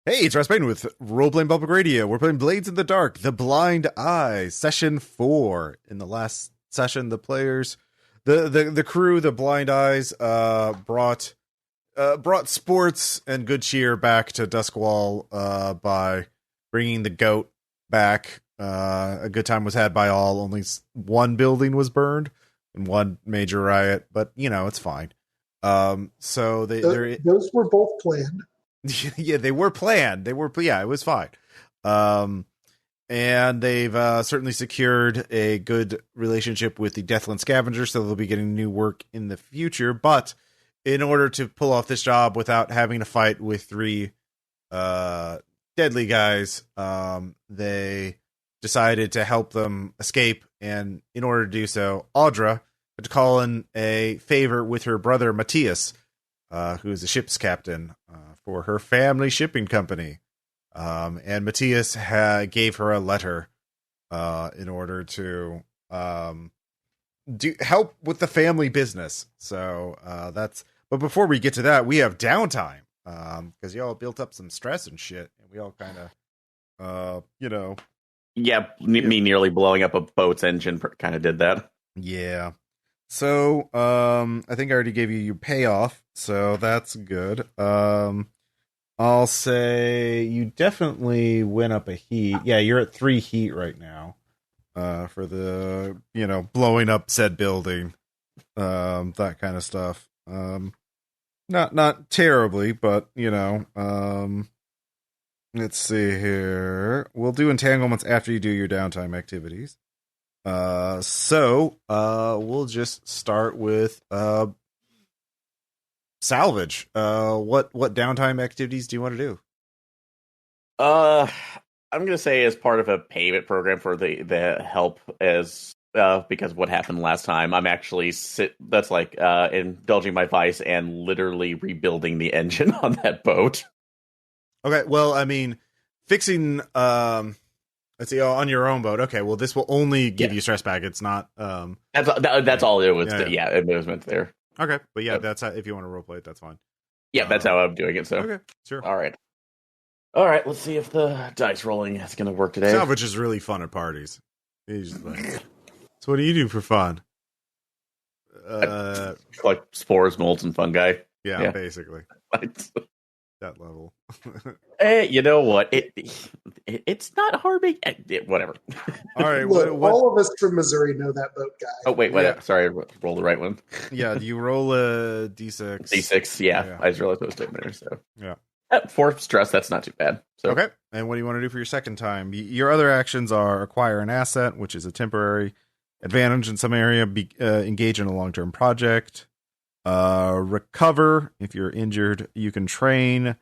Hey, it's Ross Payton with Roleplaying Public Radio. We're playing Blades in the Dark, The Blind Eyes, Session 4. In the last session, the players, the crew, the Blind Eyes, brought sports and good cheer back to Duskwall by bringing the goat back. A good time was had by all. Only one building was burned and one major riot, but, it's fine. So those were both planned. Yeah, they were planned. It was fine. And they've certainly secured a good relationship with the Deathland Scavenger, so they'll be getting new work in the future. But in order to pull off this job without having to fight with three deadly guys, they decided to help them escape. And in order to do so, Audra had to call in a favor with her brother, Matthias, who is a ship's captain for her family shipping company. And Matthias gave her a letter in order to help with the family business. So but before we get to that, we have downtime because y'all built up some stress and shit, and we all kind of, Yeah, me nearly blowing up a boat's engine kind of did that. Yeah. So, I think I already gave you your payoff, so that's good. I'll say you definitely went up a heat. Yeah, you're at 3 heat right now, for the, blowing up said building, that kind of stuff. Not terribly, but, let's see here. We'll do entanglements after you do your downtime activities. So we'll just start with Salvage. What downtime activities do you want to do? I'm gonna say as part of a payment program for the help as because of what happened last time, I'm actually indulging my vice and literally rebuilding the engine on that boat. Okay, well, I mean, fixing let's see, on your own boat. Okay, well, this will only give you stress back. It's not. That's all it was. Yeah. It was meant there. Okay, but yeah, that's how, if you want to roleplay it, that's fine. Yeah, that's how I'm doing it. So okay, sure. All right. Let's see if the dice rolling is going to work today. Salvage is really fun at parties. He's just like, so what do you do for fun? Like spores, molds, and fungi. Yeah. Basically. That level. Hey, you know what? It's not harming. Whatever. All right. Look, all of us from Missouri know that boat guy. Oh wait, wait. Yeah. Sorry, I rolled the right one. Yeah, you roll a d6. D6. Yeah. I just realized I was doing there. So yeah. 4 stress. That's not too bad. So okay. And what do you want to do for your second time? Your other actions are acquire an asset, which is a temporary advantage in some area. Engage in a long-term project. Recover. If you're injured, you can train,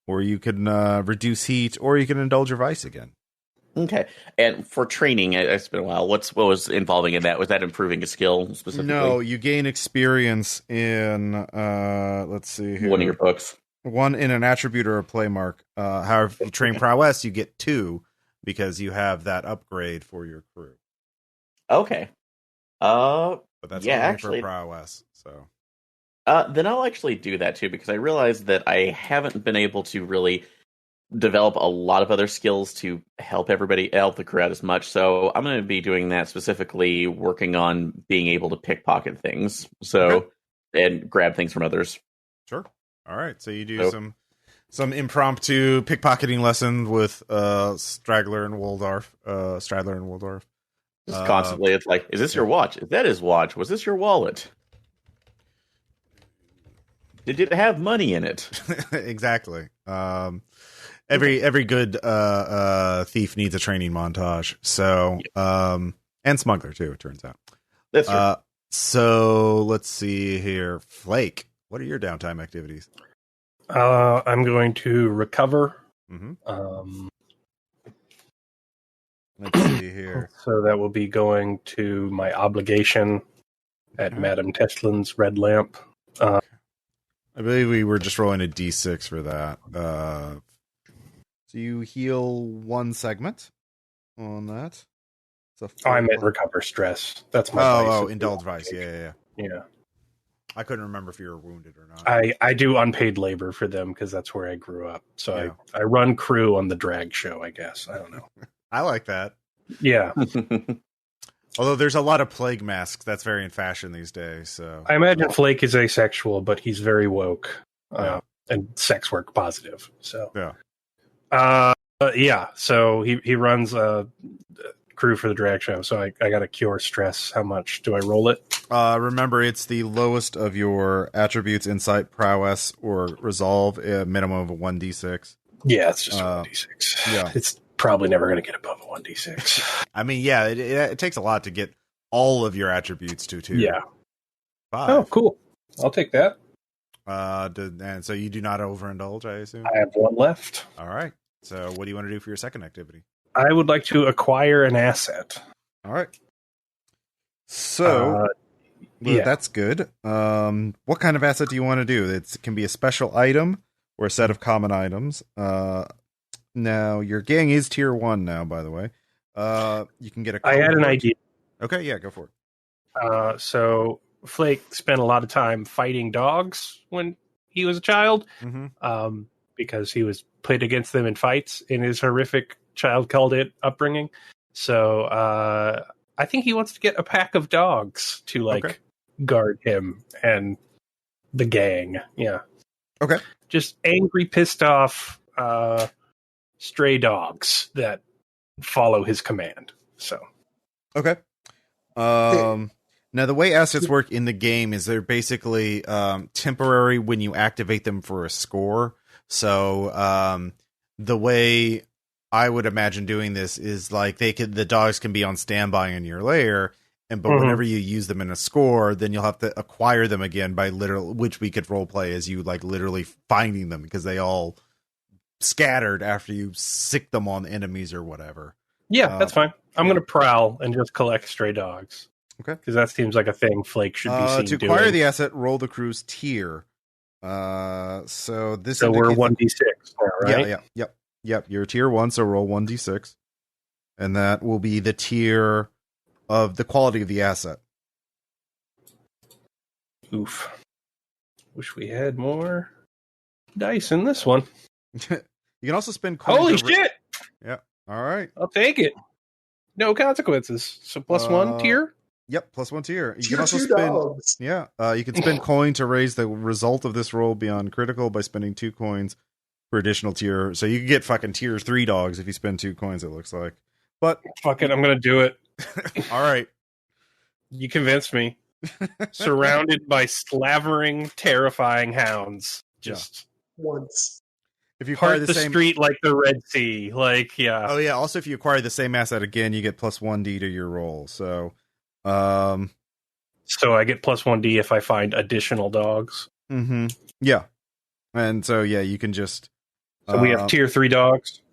or you can reduce heat, or you can indulge your vice again. Okay. And for training, it's been a while. What was involving in that? Was that improving a skill specifically? No, you gain experience in let's see here. One of your books. One in an attribute or a play mark. However, if you train prowess, you get 2 because you have that upgrade for your crew. Okay. But that's only actually for prowess. So then I'll actually do that too, because I realized that I haven't been able to really develop a lot of other skills to help the crew out as much. So I'm going to be doing that, specifically working on being able to pickpocket things. So and grab things from others. Sure. All right. So you do some impromptu pickpocketing lesson with Straggler and Waldorf. Just constantly, it's like, is this your watch? Is that his watch? Was this your wallet? Did it have money in it? Exactly. Every good thief needs a training montage. So, and smuggler too, it turns out. That's true. So let's see here. Flake, what are your downtime activities? I'm going to recover. Mm-hmm. Let's see here. So that will be going to my obligation at Madame Teslin's Red Lamp. I believe we were just rolling a d6 for that. So you heal 1 segment on that. I meant recover stress. That's my vice. Indulge vice. Yeah. I couldn't remember if you were wounded or not. I do unpaid labor for them because that's where I grew up. So Yeah. I run crew on the drag show, I guess. I don't know. I like that. Yeah. Although there's a lot of plague masks. That's very in fashion these days. So I imagine Flake is asexual, but he's very woke and sex work positive. So yeah. So he runs a crew for the drag show. So I got to cure stress. How much do I roll it? Remember, it's the lowest of your attributes: insight, prowess, or resolve. A minimum of a 1d6. Yeah, it's just a 1d6. Yeah, it's probably never going to get above a 1d6. I mean, yeah, it takes a lot to get all of your attributes to 2. Yeah. 5. Oh, cool. I'll take that. And so you do not overindulge, I assume? I have 1 left. All right. So what do you want to do for your second activity? I would like to acquire an asset. All right. So that's good. What kind of asset do you want to do? It can be a special item or a set of common items. Now, your gang is tier 1 now, by the way. You can get a... I had an idea. Okay, yeah, go for it. So Flake spent a lot of time fighting dogs when he was a child, because he was played against them in fights in his horrific child called it upbringing. So I think he wants to get a pack of dogs to guard him and the gang. Yeah. Okay. Just angry, pissed off stray dogs that follow his command. So. Okay. Now the way assets work in the game is they're basically temporary when you activate them for a score. So the way I would imagine doing this is like the dogs can be on standby in your lair, but whenever you use them in a score, then you'll have to acquire them again by which we could role play as you literally finding them because they all scattered after you sick them on enemies or whatever. Yeah, that's fine. I'm going to prowl and just collect stray dogs. Okay. Because that seems like a thing Flake should be seen to doing. acquire the asset, roll the crew's tier. So we're 1d6 now, right? Yep. You're tier 1, so roll 1d6. And that will be the tier of the quality of the asset. Oof. Wish we had more dice in this one. You can also spend coins. Holy shit! Yeah. All right. I'll take it. No consequences. So plus 1 tier? Yep, plus 1 tier. You Tier can also 2 spend dogs. you can spend coin to raise the result of this roll beyond critical by spending 2 coins for additional tier. So you can get fucking tier 3 dogs if you spend 2 coins, it looks like. But fuck it, I'm gonna do it. All right. You convinced me. Surrounded by slavering, terrifying hounds. Just once. If you acquire part the street like the Red Sea. Oh yeah, also if you acquire the same asset again, you get plus 1d to your roll. So so I get plus 1d if I find additional dogs. Yeah. And so you can just so we have tier 3 dogs.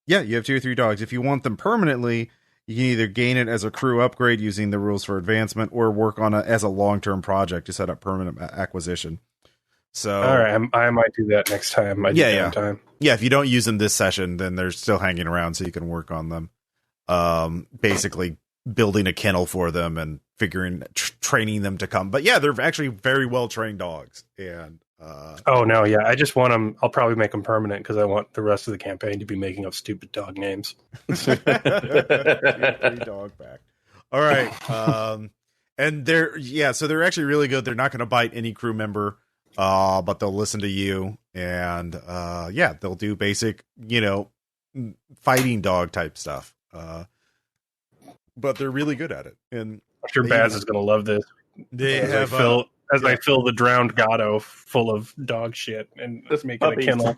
Yeah, you have tier 3 dogs. If you want them permanently, you can either gain it as a crew upgrade using the rules for advancement or work on it as a long-term project to set up permanent acquisition. So all right, I might do that next time. Time. Yeah, if you don't use them this session, then they're still hanging around so you can work on them. Basically building a kennel for them and training them to come. But yeah, they're actually very well-trained dogs. And I just want them. I'll probably make them permanent because I want the rest of the campaign to be making up stupid dog names. Tier 3 dog back. All right. And so they're actually really good. They're not going to bite any crew member, but they'll listen to you. And they'll do basic, fighting dog type stuff. But they're really good at it. And I'm sure Baz is going to love this. I fill the drowned Gato full of dog shit and make it a kennel.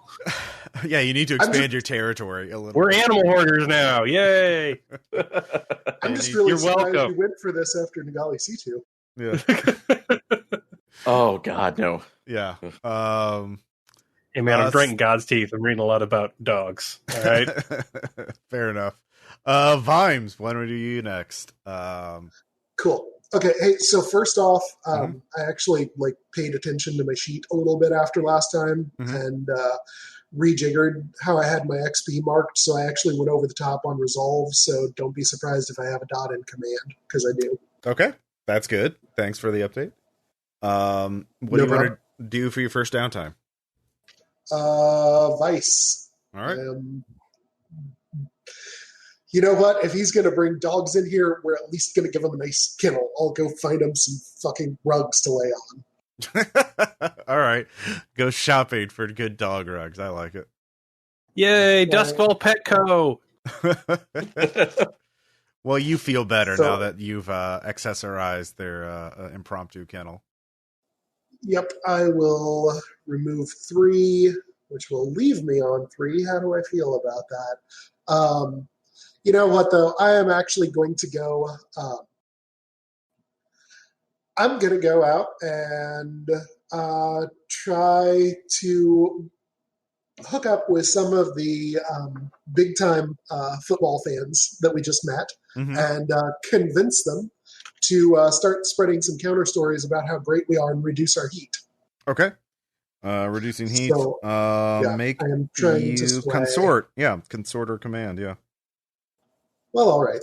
Yeah, you need to expand your territory a little. We're animal hoarders now. Yay! I'm just really surprised you went for this after Nagali C2. Yeah. Oh God, no. Yeah. Hey man, I'm drinking God's teeth. I'm reading a lot about dogs. All right. Fair enough. Vimes, when do you next? Cool. Okay. Hey, so first off, I actually paid attention to my sheet a little bit after last time and rejiggered how I had my XP marked. So I actually went over the top on resolve. So don't be surprised if I have a dot in command because I do. Okay. That's good. Thanks for the update. What do you want to do for your first downtime? Vice. All right. You know what? If he's going to bring dogs in here, we're at least going to give him a nice kennel. I'll go find him some fucking rugs to lay on. All right. Go shopping for good dog rugs. I like it. Yay, Dustfall Petco. Well, you feel better now that you've accessorized their impromptu kennel. Yep, I will remove 3, which will leave me on 3. How do I feel about that? You know what, though? I am actually going to go... I'm going to go out and try to hook up with some of the big-time football fans that we just met and convince them to start spreading some counter stories about how great we are and reduce our heat. Okay. Reducing heat. So, make I am trying you to sway. consort. Yeah, consort or command, yeah. Well, all right.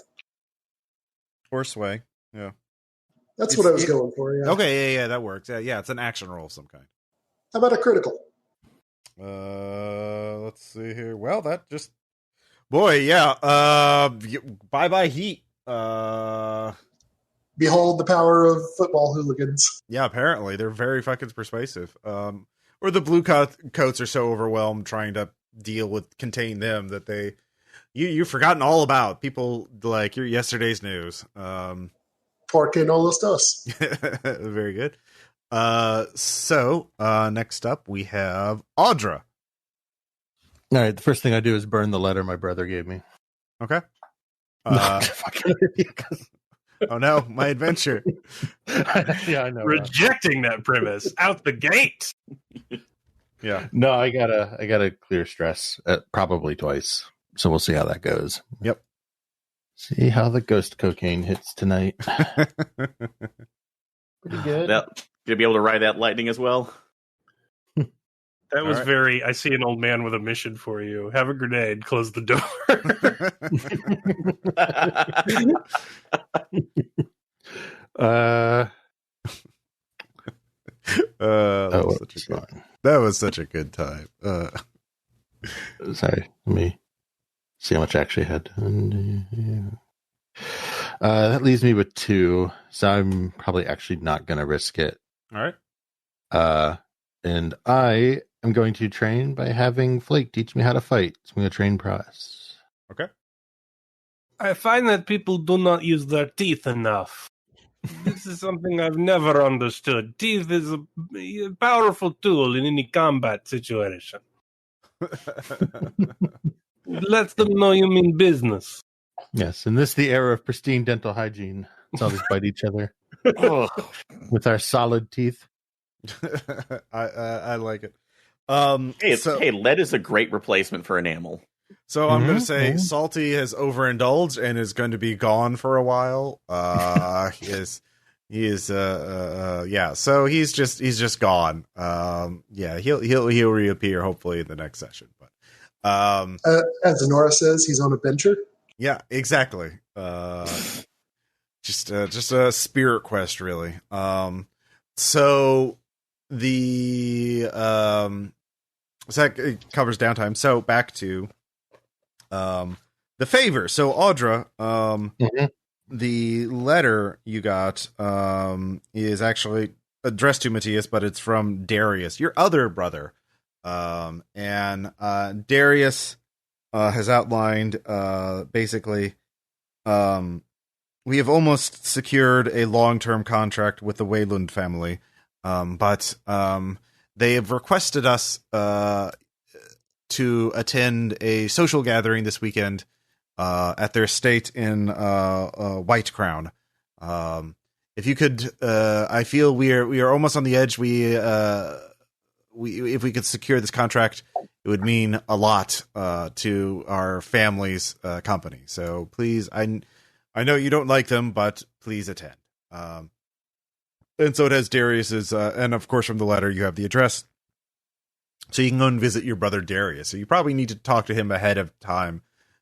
Or sway, yeah. That's what I was going for, yeah. Okay, yeah, that works. Yeah, it's an action roll of some kind. How about a critical? Let's see here. Well, that just... Boy, yeah. Bye-bye heat. Behold the power of football hooligans. Yeah, apparently. They're very fucking persuasive. Or the blue coats are so overwhelmed trying to contain them that you've forgotten all about people like your yesterday's news. Porque no los dos. Very good. So next up we have Audra. All right, the first thing I do is burn the letter my brother gave me. Okay. Oh no, my adventure. Yeah, I know. Rejecting that premise out the gate. Yeah. No, I gotta clear stress probably twice. So we'll see how that goes. Yep. See how the ghost cocaine hits tonight. Pretty good. You'll be able to ride that lightning as well. That was very... I see an old man with a mission for you. Have a grenade. Close the door. That was such a good time. Sorry, let me see how much I actually had. That leaves me with 2, so I'm probably actually not going to risk it. All right. And I am going to train by having Flake teach me how to fight. So I'm going to train prowess. Okay. I find that people do not use their teeth enough. This is something I've never understood. Teeth is a powerful tool in any combat situation. Let them know you mean business. Yes, and this is the era of pristine dental hygiene. Let's all just bite each other with our solid teeth. I like it. Hey, lead is a great replacement for enamel. So I'm going to say Salty has overindulged and is going to be gone for a while. He is so he's just gone. He'll reappear hopefully in the next session. But as Nora says, he's on a bencher. Yeah, exactly. Just a spirit quest, really. So that covers downtime. So back to the favor. So Audra, the letter you got is actually addressed to Matthias, but it's from Darius, your other brother. And Darius has outlined basically we have almost secured a long-term contract with the Wayland family, but they have requested us to attend a social gathering this weekend at their estate in Whitecrowne. If you could, I feel we are almost on the edge. If we could secure this contract, it would mean a lot to our family's company. So please, I know you don't like them, but please attend. And so it has Darius's, and of course from the letter you have the address. So you can go and visit your brother Darius. So you probably need to talk to him ahead of time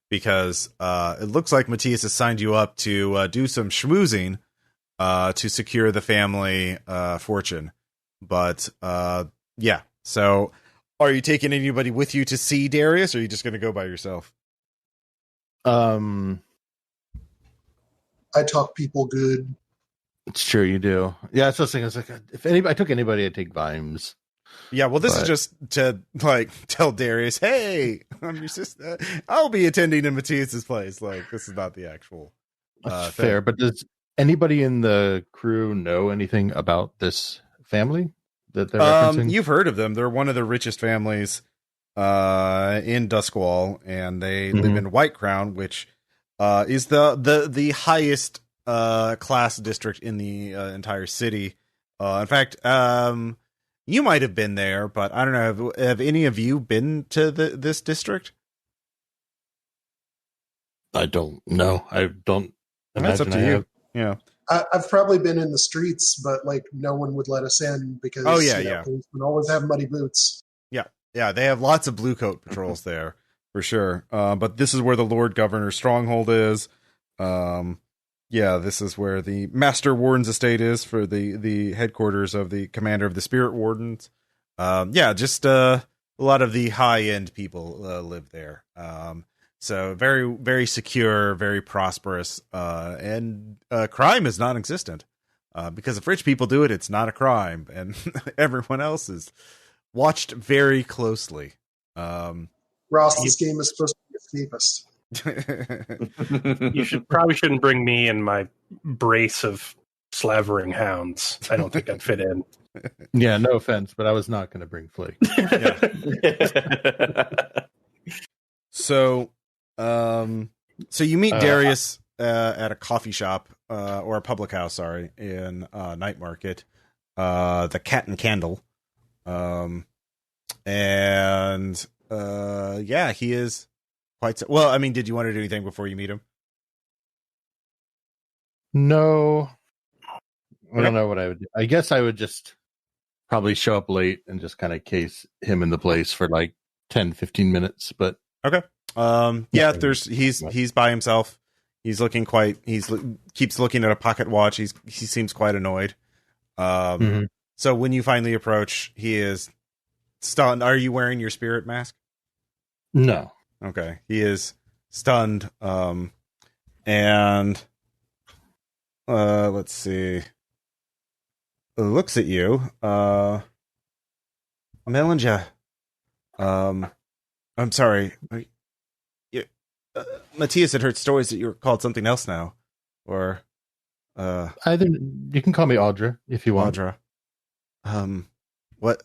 because it looks like Matthias has signed you up to do some schmoozing to secure the family fortune. But yeah, so are you taking anybody with you to see Darius, or are you just going to go by yourself? I talk people good. It's true, you do. Yeah, that's what I was thinking. It's like, if I took anybody, I'd take Vimes. Yeah, well, this is just to like tell Darius, hey, I'm your sister. I'll be attending in Matthias's place. Like, this is not the actual. That's fair, but does anybody in the crew know anything about this family that they're referencing? You've heard of them. They're one of the richest families in Duskwall, and they live in Whitecrowne, which is the highest class district in the entire city. In fact, you might have been there, but I don't know. Have any of you been to this district? I don't know. I don't. That's up to you. Yeah. I've probably been in the streets, but like no one would let us in because policemen always have muddy boots. Yeah, they have lots of blue coat patrols there for sure. But this is where the Lord Governor's stronghold is. This is where the Master Warden's estate is for the headquarters of the commander of the Spirit Wardens. Just a lot of the high end people live there. So very, very secure, very prosperous, and crime is non-existent. Because if rich people do it, it's not a crime, and everyone else is watched very closely. Ross, this game is supposed to be escapist. You shouldn't bring me and my brace of slavering hounds. I don't think I'd fit in. Yeah, no offense, but I was not going to bring Flake. So you meet Darius at a coffee shop or a public house, in Night Market, the Cat and Candle. He is quite well. I mean, did you want to do anything before you meet him? No, I don't know what I would do. I guess I would just probably show up late and just kind of case him in the place for like 10-15 minutes. But okay. He's by himself. He's looking keeps looking at a pocket watch. He seems quite annoyed. So when you finally approach, he is stunned. Are you wearing your spirit mask? No. Okay. He is stunned. Let's see. Looks at you. Melinja. I'm sorry. Matthias had heard stories that you were called something else now, or either you can call me Audra if you want. Audra. What?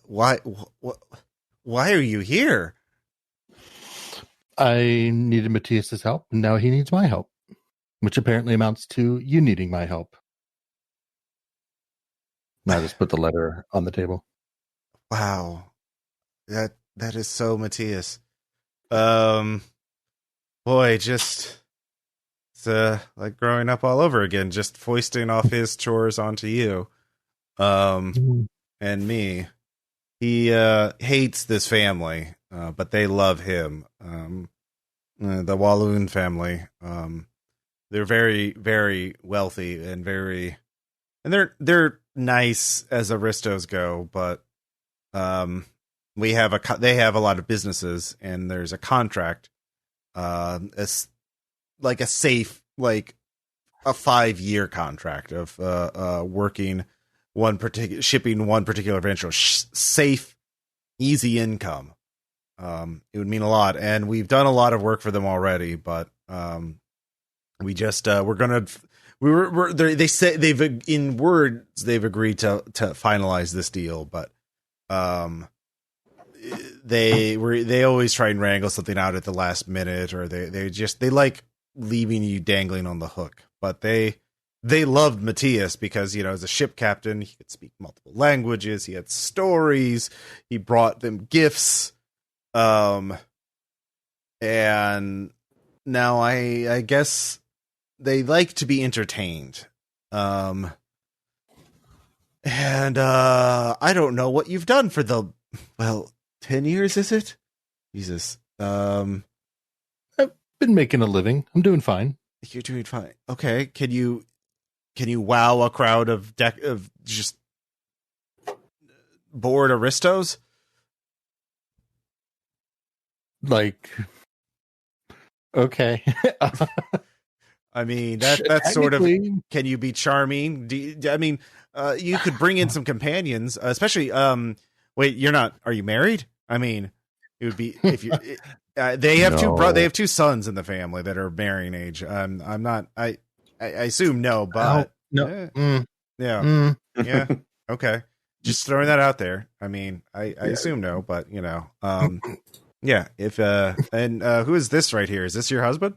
Why are you here? I needed Matthias's help, and now he needs my help, which apparently amounts to you needing my help. Now just put the letter on the table. Wow, that is so Matthias. Boy, just it's like growing up all over again, just foisting off his chores onto you, and me. He hates this family, but they love him. The Walloon family. They're very, very wealthy and they're nice as aristos go, but they have a lot of businesses, and there's a contract. It's like a safe, like a 5-year contract of working shipping one particular venture, safe, easy income. It would mean a lot, and we've done a lot of work for them already, but we just they say they've in words they've agreed to finalize this deal, but they always try and wrangle something out at the last minute, or they like leaving you dangling on the hook. But they loved Matthias because, as a ship captain, he could speak multiple languages. He had stories. He brought them gifts. And now I guess they like to be entertained. And I don't know what you've done for 10 years, is it? Jesus. I've been making a living. I'm doing fine. You're doing fine. Okay. Can you wow a crowd of just bored aristos? Like, okay. I mean, that's sort of, Technically- can you be charming? You could bring in some companions, especially, wait, are you married? I mean, it would be, if you, they have No. they have two sons in the family that are marrying age. I'm not, I assume no, but no. yeah, yeah. Okay. Just throwing that out there. I mean, I assume no, but yeah, if, and who is this right here? Is this your husband?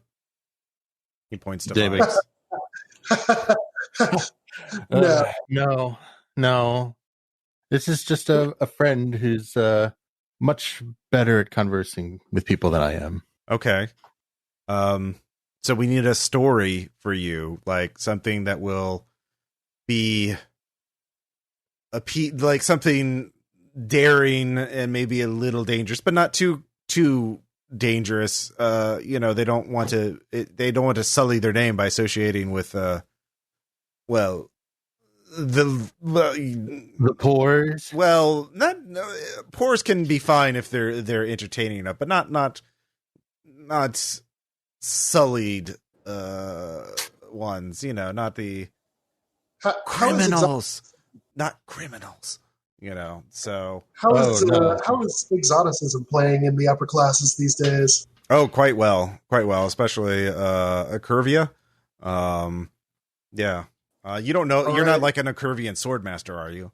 He points to Davis. No. This is just a friend who's much better at conversing with people than I am. Okay. So we need a story for you, like something that will be like something daring and maybe a little dangerous, but not too dangerous. They don't want to sully their name by associating with the pores. Well, pores can be fine if they're entertaining enough, but not sullied ones. Not the criminals, not criminals. So how is exoticism playing in the upper classes these days? Oh, quite well, especially Curvia. Yeah. You don't know. You're not like an Curvian swordmaster, are you?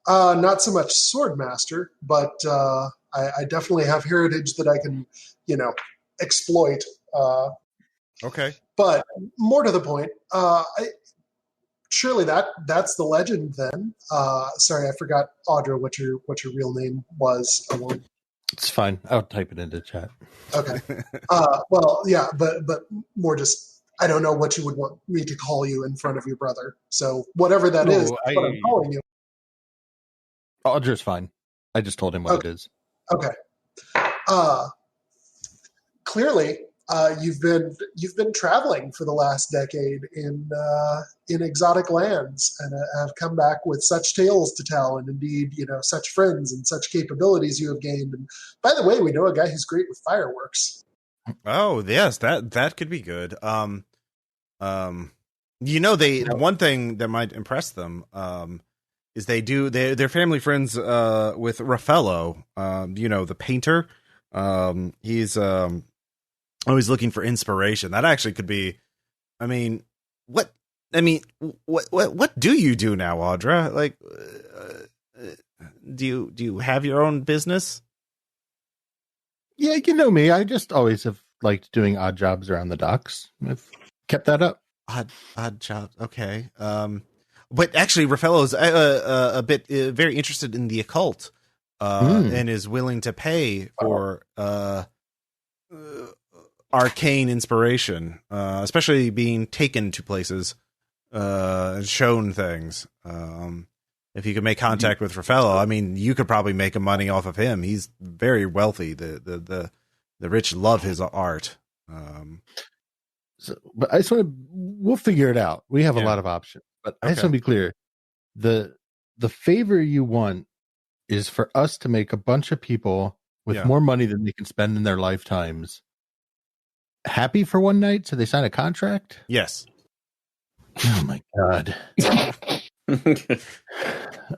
Not so much swordmaster, but I definitely have heritage that I can, exploit. Okay. But more to the point, surely that's the legend then. Sorry, I forgot, Audra, what your real name was. It's fine. I'll type it into chat. Okay. Well, yeah, but more just, I don't know what you would want me to call you in front of your brother. So whatever that is, what I'm calling you. Audra's fine. I just told him what it is. Okay. Clearly, you've been traveling for the last decade in exotic lands, and have come back with such tales to tell, and indeed, such friends and such capabilities you have gained. And by the way, we know a guy who's great with fireworks. Oh yes, that could be good. One thing that might impress them is they're family friends with Raffaello, the painter. He's always looking for inspiration. That actually could be. What do you do now, Audra? Like, do you have your own business? Yeah, you know me. I just always have liked doing odd jobs around the docks. I've kept that up. Odd jobs. Okay. But actually, Raffaello's a bit very interested in the occult, and is willing to pay for arcane inspiration, especially being taken to places and shown things. If you could make contact with Raffaello, you could probably make a money off of him. He's very wealthy. The rich love his art. But I just want to. We'll figure it out. We have a lot of options, but I just want to be clear. The favor you want is for us to make a bunch of people with more money than they can spend in their lifetimes happy for one night, so they sign a contract. Yes. Oh my god.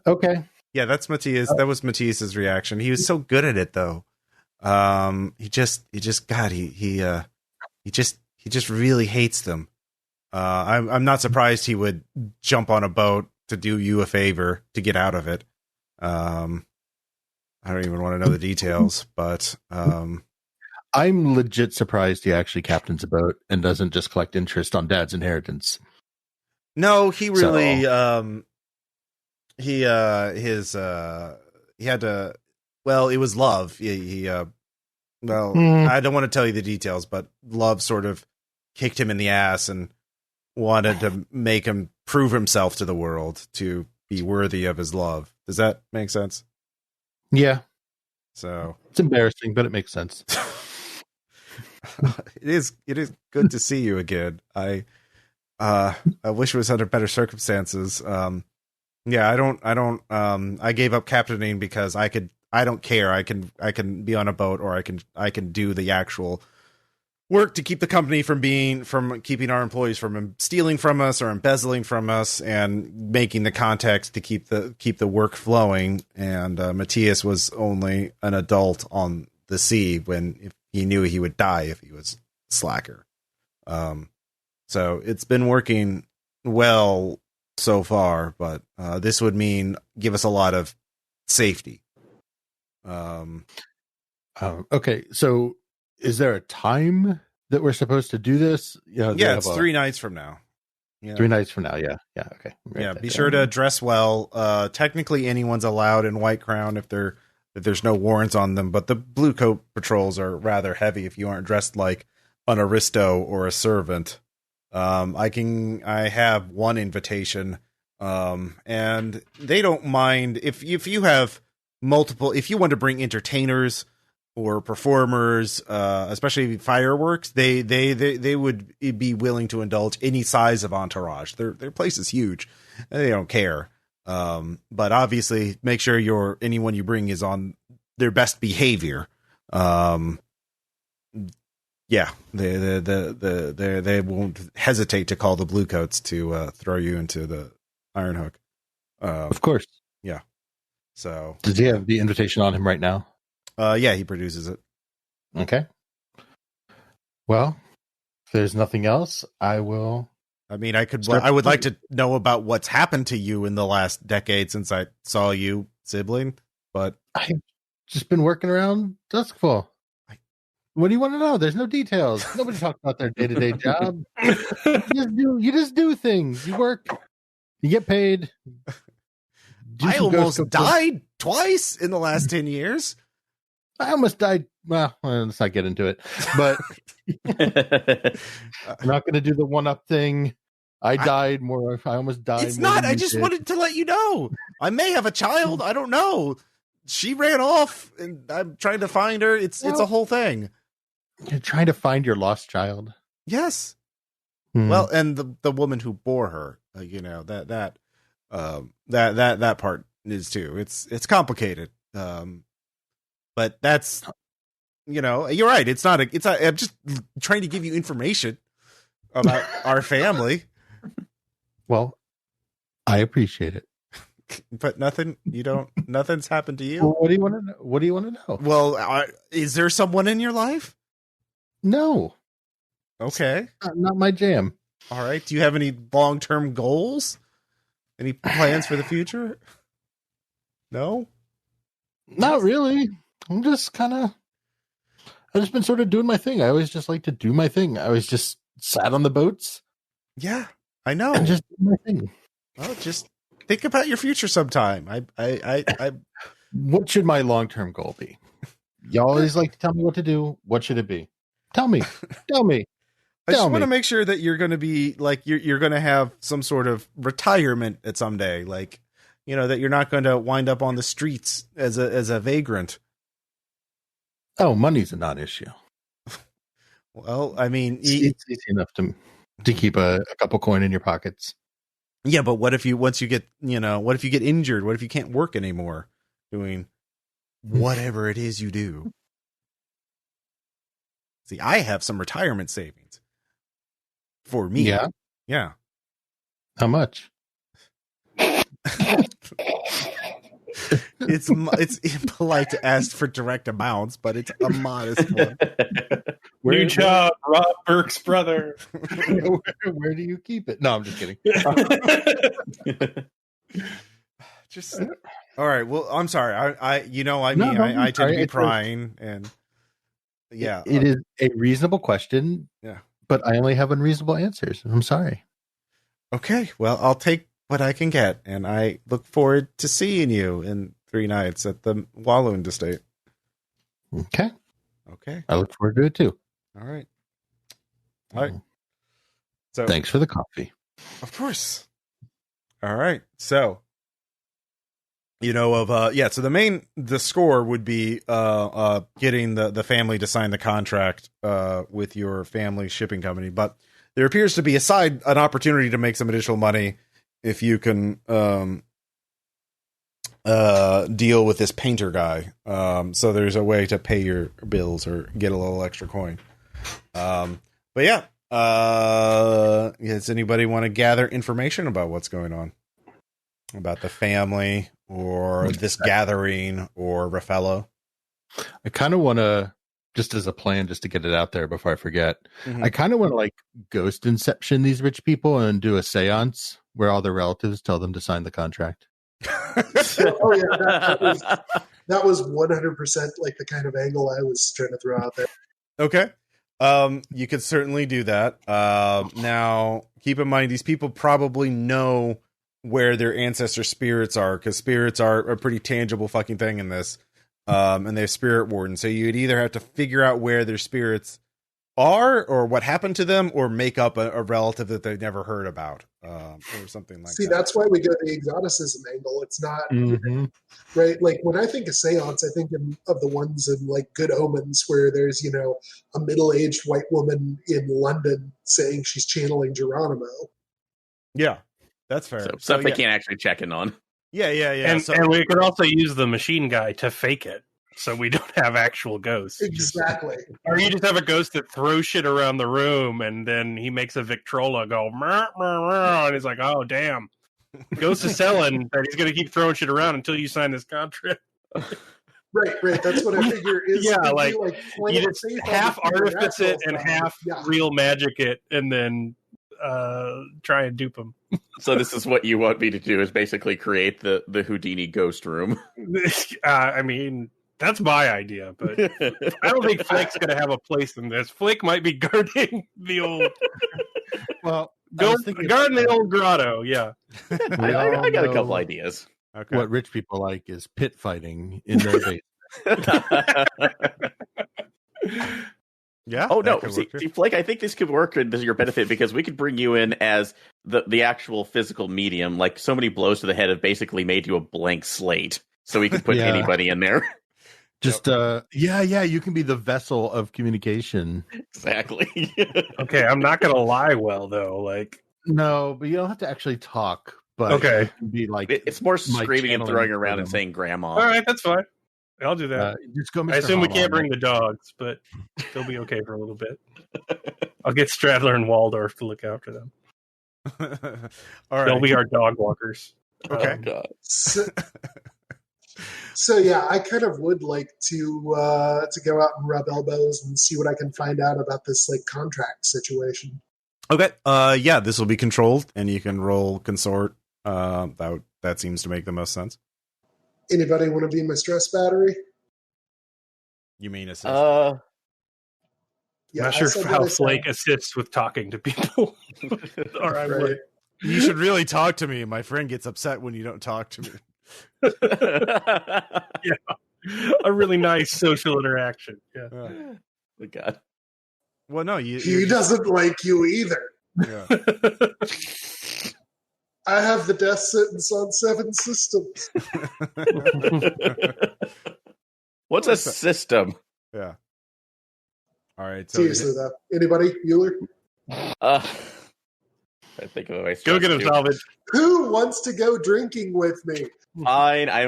Okay. Yeah, that's Matthias. That was Matthias's reaction. He was so good at it, though. He just really hates them. I'm not surprised he would jump on a boat to do you a favor to get out of it. I don't even want to know the details, but I'm legit surprised he actually captains a boat and doesn't just collect interest on Dad's inheritance. No, he really he had to. Well, it was love. I don't want to tell you the details, but love sort of kicked him in the ass and wanted to make him prove himself to the world to be worthy of his love. Does that make sense? Yeah. So it's embarrassing, but it makes sense. It is good to see you again. I wish it was under better circumstances. Yeah, I gave up captaining because I don't care. I can be on a boat, or I can do the actual work to keep the company from keeping our employees from stealing from us or embezzling from us, and making the contacts to keep the work flowing. And Matthias was only an adult on the sea if he knew he would die if he was slacker. So it's been working well so far, but this would mean give us a lot of safety. Okay, so is there a time that we're supposed to do this? Yeah, it's 3 nights from now. Yeah. 3 nights from now. Yeah. Okay. Yeah. Be sure to dress well. Technically, anyone's allowed in Whitecrowne if there's no warrants on them, but the blue coat patrols are rather heavy if you aren't dressed like an aristo or a servant. I have one invitation, and they don't mind if you have multiple. If you want to bring entertainers or performers, especially fireworks, they would be willing to indulge any size of entourage. Their place is huge, and they don't care. But obviously, make sure anyone you bring is on their best behavior. Yeah, they won't hesitate to call the bluecoats to throw you into the iron hook. Of course. Yeah. So does he have the invitation on him right now? Yeah, he produces it. Okay. Well, if there's nothing else, I will. I mean, I would like to know about what's happened to you in the last decade since I saw you, sibling. But I've just been working around Duskfall. What do you want to know? There's no details. Nobody talks about their day-to-day job. You just do things. You work. You get paid. I almost died twice in the last 10 years. I almost died. Well, let's not get into it. But I'm not going to do the one-up thing. I died more. I almost died. It's not. I just wanted to let you know. I may have a child. I don't know. She ran off, and I'm trying to find her. It's a whole thing. You're trying to find your lost child. Yes. Well, and the woman who bore her, that part is too. It's complicated. But that's, you're right. It's not. I'm just trying to give you information about our family. Well, I appreciate it. But nothing's happened to you. Well, what do you want to know? What do you want to know? Well, is there someone in your life? No. Okay. Not my jam. All right. Do you have any long-term goals? Any plans for the future? No? Not really. I've just been sort of doing my thing. I always just like to do my thing. I always just sat on the boats. Yeah, I know. And just do my thing. Well, just think about your future sometime. I What should my long-term goal be? You always like to tell me what to do. What should it be? Tell me. I just want to make sure that you're going to be like, you're going to have some sort of retirement at someday. Like, that you're not going to wind up on the streets as a vagrant. Oh, money's a non-issue. Well, I mean, it's easy enough to keep a couple coin in your pockets. Yeah, but what if what if you get injured? What if you can't work anymore doing whatever it is you do? See, I have some retirement savings for me. Yeah. Yeah. How much? It's impolite to ask for direct amounts, but it's a modest one. New job, Rob Birk's brother. Where do you keep it? No, I'm just kidding. Just all right. Well, I'm sorry. I tend to be prying, and yeah, it is a reasonable question. Yeah, but I only have unreasonable answers. I'm sorry. Okay. Well, I'll take what I can get, and I look forward to seeing you in 3 nights at the Walloon estate. Okay. I look forward to it too. All right. So thanks for the coffee. Of course. All right. So, so the score would be getting the family to sign the contract with your family shipping company, but there appears to be an opportunity to make some additional money if you can deal with this painter guy. So there's a way to pay your bills or get a little extra coin. But yeah, does anybody want to gather information about what's going on? About the family or this gathering or Raffaello? I kind of want to, just as a plan, just to get it out there before I forget, I kind of want to like ghost inception these rich people and do a seance where all their relatives tell them to sign the contract. Oh yeah, that was 100% like the kind of angle I was trying to throw out there. Okay. You could certainly do that. Now, keep in mind, these people probably know where their ancestor spirits are, because spirits are a pretty tangible fucking thing in this. And they have spirit wardens. So you'd either have to figure out where their spirits are or what happened to them, or make up a relative that they've never heard about, or something like that. See, that's why we go the exoticism angle. It's not, right? Like when I think of seance, I think of the ones in like Good Omens where there's, a middle-aged white woman in London saying she's channeling Geronimo. Yeah, that's fair. So stuff they can't actually check in on. Yeah. And we could also use the machine guy to fake it, so we don't have actual ghosts. Exactly. Or you just have a ghost that throws shit around the room, and then he makes a Victrola go, "Meh, meh, meh," and he's like, oh, damn. Ghost is selling that he's going to keep throwing shit around until you sign this contract. Right. That's what I figure is. Yeah, like you just half artifice it and half real magic it, and then try and dupe him. So this is what you want me to do, is basically create the Houdini ghost room. I mean, that's my idea, but I don't think Flake's going to have a place in this. Flake might be guarding the old... Well, guarding the old grotto, yeah. I got a couple ideas. Okay. What rich people like is pit fighting in their basement. Yeah. Oh no! See, Flake, I think this could work to your benefit, because we could bring you in as the actual physical medium. Like, so many blows to the head have basically made you a blank slate, so we can put anybody in there. Just you can be the vessel of communication. Exactly. Okay, I'm not gonna lie. Well, though, like, no, but you don't have to actually talk. But okay, it can be like, it's more screaming and throwing around and saying "grandma." All right, that's fine. I'll do that. Just go, Mr. I assume we Hall can't bring the dogs, but they'll be okay for a little bit. I'll get Stradler and Waldorf to look after them. All right. They'll be our dog walkers. Okay. Oh, God. So yeah, I kind of would like to go out and rub elbows and see what I can find out about this like contract situation. Okay. Yeah, this will be controlled, and you can roll consort. That seems to make the most sense. Anybody want to be my stress battery? You mean assist? I'm not sure how Flake assists with talking to people. All right. You should really talk to me. My friend gets upset when you don't talk to me. Yeah, a really nice social interaction. Yeah. Oh, God. Well, no, he doesn't like you either. Yeah. I have the death sentence on 7 systems. What's a system? Yeah. All right. So seriously, though, anybody, Bueller? I think of a way. Go get him, Salvage. Who wants to go drinking with me? Fine. I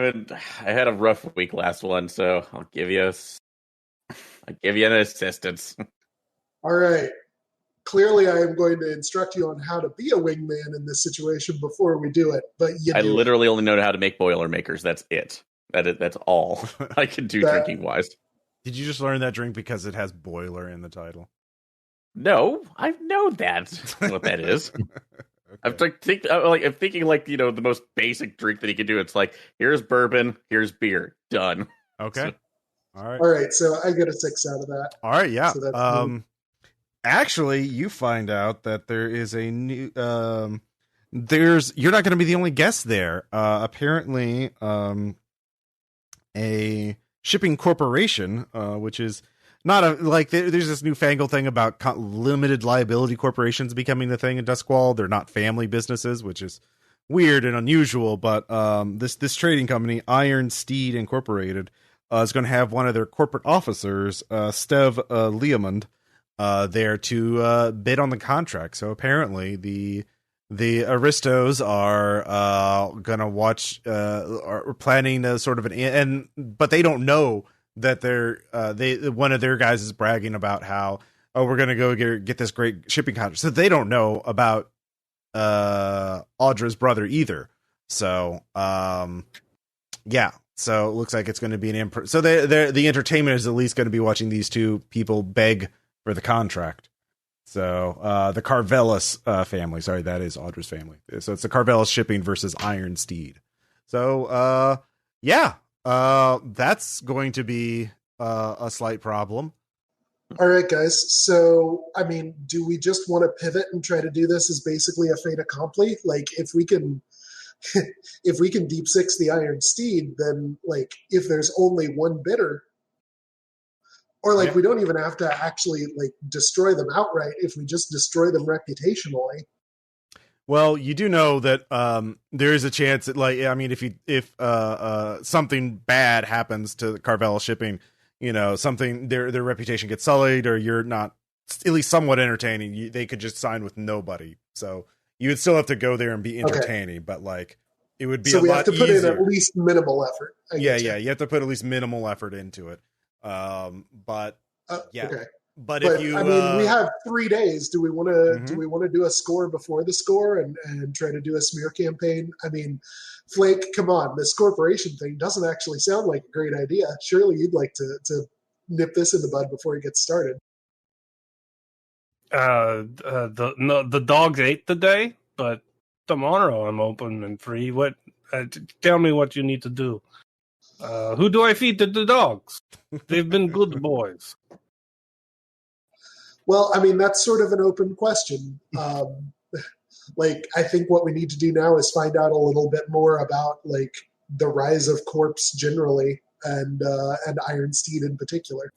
had a rough week last one, so I'll give you an assistance. All right. Clearly, I am going to instruct you on how to be a wingman in this situation before we do it. But I literally only know how to make Boilermakers. That's it. That's all I can do drinking wise. Did you just learn that drink because it has boiler in the title? No, I know that's what that is. Okay. I'm thinking like the most basic drink that he can do. It's like, here's bourbon, here's beer, done. Okay. All right. So I get a 6 out of that. All right. Yeah. So that's actually, you find out that there is a new. You're not going to be the only guest there. Apparently, a shipping corporation, which is not there's this newfangled thing about limited liability corporations becoming the thing in Duskwall. They're not family businesses, which is weird and unusual. But this trading company, Iron Steed Incorporated, is going to have one of their corporate officers, Stev Leomund, there to bid on the contract. So apparently the Aristos are gonna watch, are planning a sort of but they don't know that one of their guys is bragging about how, oh, we're gonna go get this great shipping contract. So they don't know about Audra's brother either. So yeah. So it looks like it's going to be so the entertainment is at least going to be watching these two people beg for the contract. So the Carvelis family, sorry, that is Audra's family. So it's the Carvelis shipping versus Iron Steed. So that's going to be a slight problem. All right, guys. So, I mean, do we just want to pivot and try to do this as basically a fait accompli? Like, if we can deep six the Iron Steed, then like if there's only one bidder, or like we don't even have to actually like destroy them outright if we just destroy them reputationally. Well, you do know that there is a chance that, like, I mean, if something bad happens to Carvel shipping, you know, something their reputation gets sullied, or you're not at least somewhat entertaining, they could just sign with nobody. So you would still have to go there and be entertaining, but like it would be so a lot easier. So we have to put in at least minimal effort. You have to put at least minimal effort into it. But okay. But if you, I mean, we have 3 days. Do we want to do a score before the score and try to do a smear campaign? I mean, Flake, come on, this corporation thing doesn't actually sound like a great idea. Surely you'd like to nip this in the bud before it gets started. The dogs ate today, but tomorrow I'm open and free. What? Tell me what you need to do. Who do I feed to the dogs? They've been good boys. Well, I mean, that's sort of an open question. Like, I think what we need to do now is find out a little bit more about like the rise of corpse generally, and Iron Steed in particular.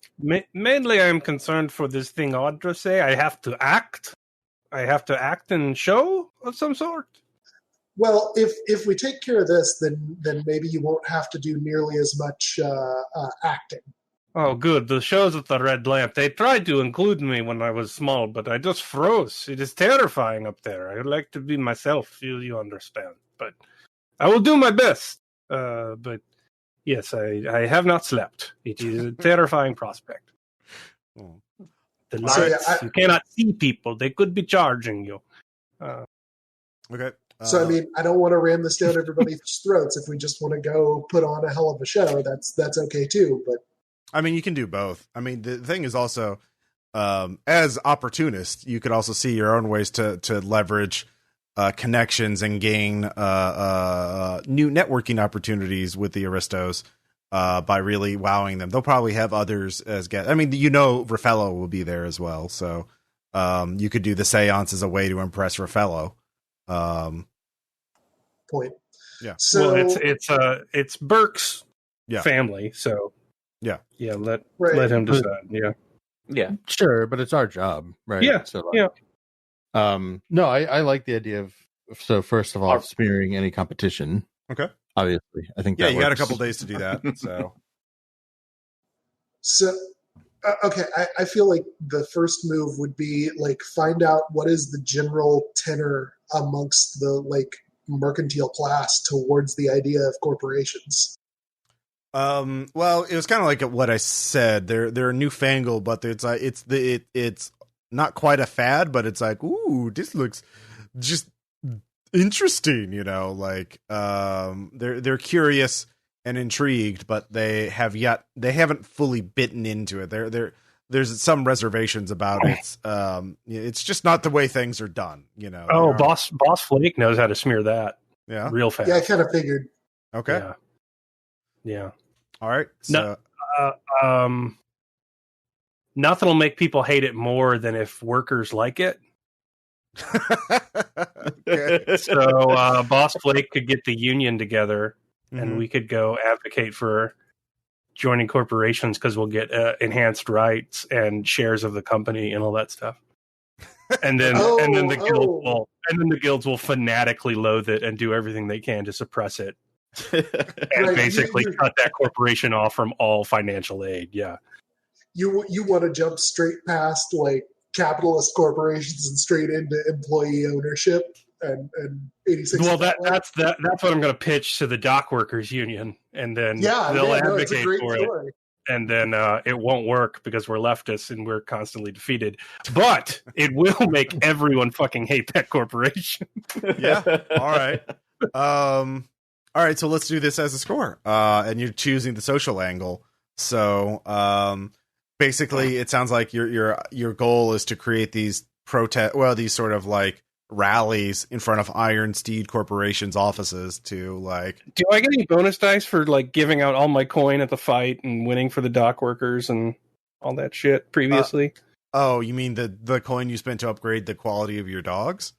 Mainly, I'm concerned for this thing Audra say. I have to act. I have to act and show of some sort. Well, if we take care of this, then maybe you won't have to do nearly as much acting. Oh, good. The shows at the Red Lamp. They tried to include me when I was small, but I just froze. It is terrifying up there. I like to be myself, you understand. But I will do my best. But yes, I have not slept. It is a terrifying prospect. The lights, you cannot see people. They could be charging you. Okay. So, I mean, I don't want to ram this down everybody's throats. If we just want to go put on a hell of a show, that's okay too. But I mean, you can do both. I mean, the thing is also, as opportunists, you could also see your own ways to leverage connections and gain new networking opportunities with the Aristos by really wowing them. They'll probably have others as guests. I mean, you know, Raffaello will be there as well. So you could do the seance as a way to impress Raffaello. Point. Yeah. So well, it's Birk's family. So let him decide. Yeah. Sure, but it's our job, right? Yeah. So, no, I like the idea of, so first of all, smearing any competition. Okay. Obviously, I think. Yeah, you got a couple days to do that. So, okay, I feel like the first move would be like find out what is the general tenor amongst the like mercantile class towards the idea of corporations. Well, it was kind of like what I said. They're newfangled, but it's like it's not quite a fad, but it's like, ooh, this looks just interesting, you know. Like they're curious and intrigued, but they haven't fully bitten into it. There's some reservations about it. It's just not the way things are done, you know. Oh, Boss Flake knows how to smear that. Yeah, real fast. Yeah, I kind of figured. Okay. Yeah. All right. So, nothing will make people hate it more than if workers like it. Okay. So Boss Flake could get the union together, and we could go advocate for joining corporations because we'll get enhanced rights and shares of the company and all that stuff. And then the guilds will fanatically loathe it and do everything they can to suppress it. And basically cut that corporation off from all financial aid. Yeah. you want to jump straight past like capitalist corporations and straight into employee ownership and 86. Well, that's what I'm going to pitch to the dock workers union, and then they'll advocate for story. It. And then it won't work because we're leftists and we're constantly defeated. But it will make everyone fucking hate that corporation. Yeah. All right. All right. So let's do this as a score. And you're choosing the social angle. So basically, it sounds like your goal is to create these these sort of like rallies in front of Iron Steed Corporation's offices to like. Do I get any bonus dice for like giving out all my coin at the fight and winning for the dock workers and all that shit previously? Oh, you mean the coin you spent to upgrade the quality of your dogs?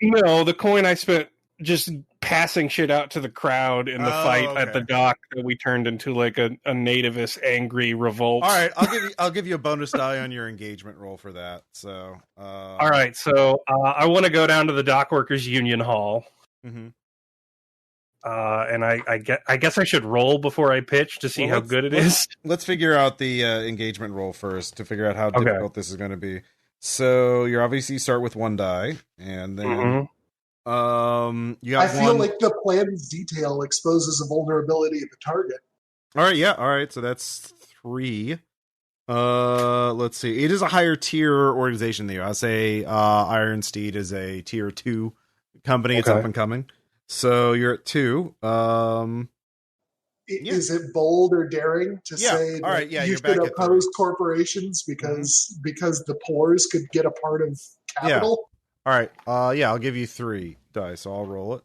No, the coin I spent just passing shit out to the crowd in the fight at the dock that we turned into like a nativist angry revolt. All right, I'll give you a bonus die on your engagement roll for that. So all right, so I want to go down to the dock workers union hall. Mm-hmm. And I guess I should roll before I pitch to see how good it is. Let's figure out the engagement roll first to figure out how difficult this is going to be. So you obviously start with 1 die, and then you got I feel like the plan's detail exposes a vulnerability of the target. All right, yeah, all right. So that's 3. Let's see. It is a higher tier organization than you. I'll say Iron Steed is a tier 2 company. Okay. It's up and coming. So you're at 2. Is it bold or daring to say that you should oppose corporations because the pores could get a part of capital? Yeah. All right. I'll give you 3 dice. So I'll roll it.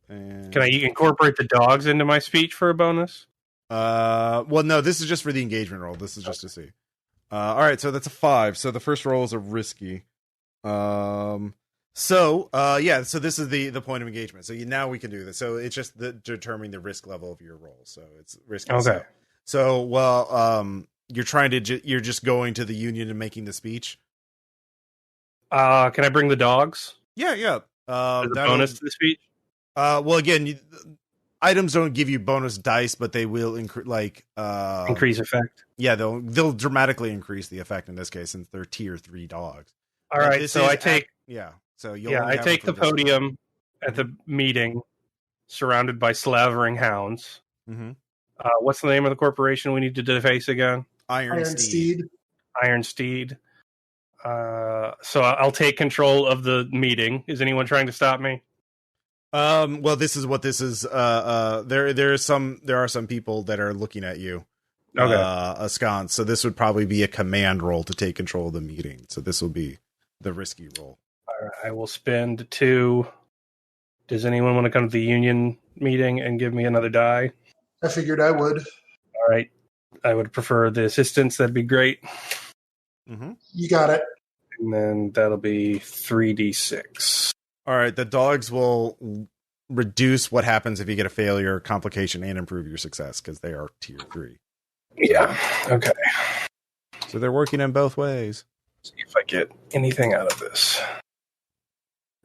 And can I incorporate the dogs into my speech for a bonus? Well, no. This is just for the engagement roll. This is just to see. All right. So that's a 5. So the first roll is a risky. So this is the point of engagement. So now we can do this. So it's just determining the risk level of your roll. So it's risky. Okay. So you're just going to the union and making the speech. Can I bring the dogs? Yeah. As a bonus to the speech? Well, again, items don't give you bonus dice, but they will increase effect. Yeah, they'll dramatically increase the effect in this case since they're tier 3 dogs. All right, so I take I take the podium at the meeting, surrounded by slavering hounds. Mm-hmm. What's the name of the corporation we need to deface again? Iron Steed. Iron Steed. So I'll take control of the meeting. Is anyone trying to stop me? Well, this is what this is. There are some people that are looking at you. Okay. Askance. So this would probably be a command roll to take control of the meeting. So this will be the risky roll. All right, I will spend 2. Does anyone want to come to the union meeting and give me another die? I figured I would. All right. I would prefer the assistance. That'd be great. Mm-hmm. You got it. And then that'll be 3d6. All right. The dogs will reduce what happens if you get a failure, complication, and improve your success because they are tier 3. Yeah. Okay. So they're working in both ways. See if I get anything out of this.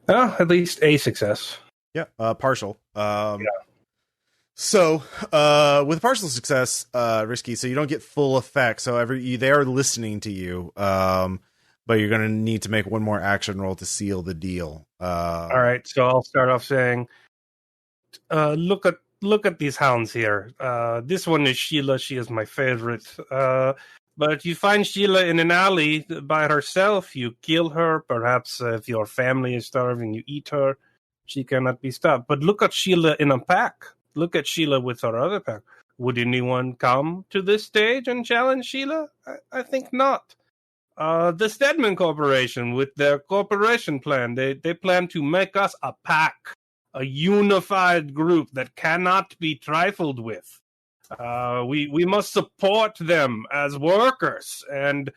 Oh, at least a success. Yeah. Partial. So, with partial success, risky, so you don't get full effect. So they are listening to you, but you're going to need to make one more action roll to seal the deal. All right, so I'll start off saying, look at these hounds here. This one is Sheila. She is my favorite. But you find Sheila in an alley by herself. You kill her. Perhaps if your family is starving, you eat her. She cannot be stopped. But look at Sheila in a pack. Look at Sheila with her other pack. Would anyone come to this stage and challenge Sheila? I think not. The Stedman Corporation, with their corporation plan, they plan to make us a pack, a unified group that cannot be trifled with. We must support them as workers and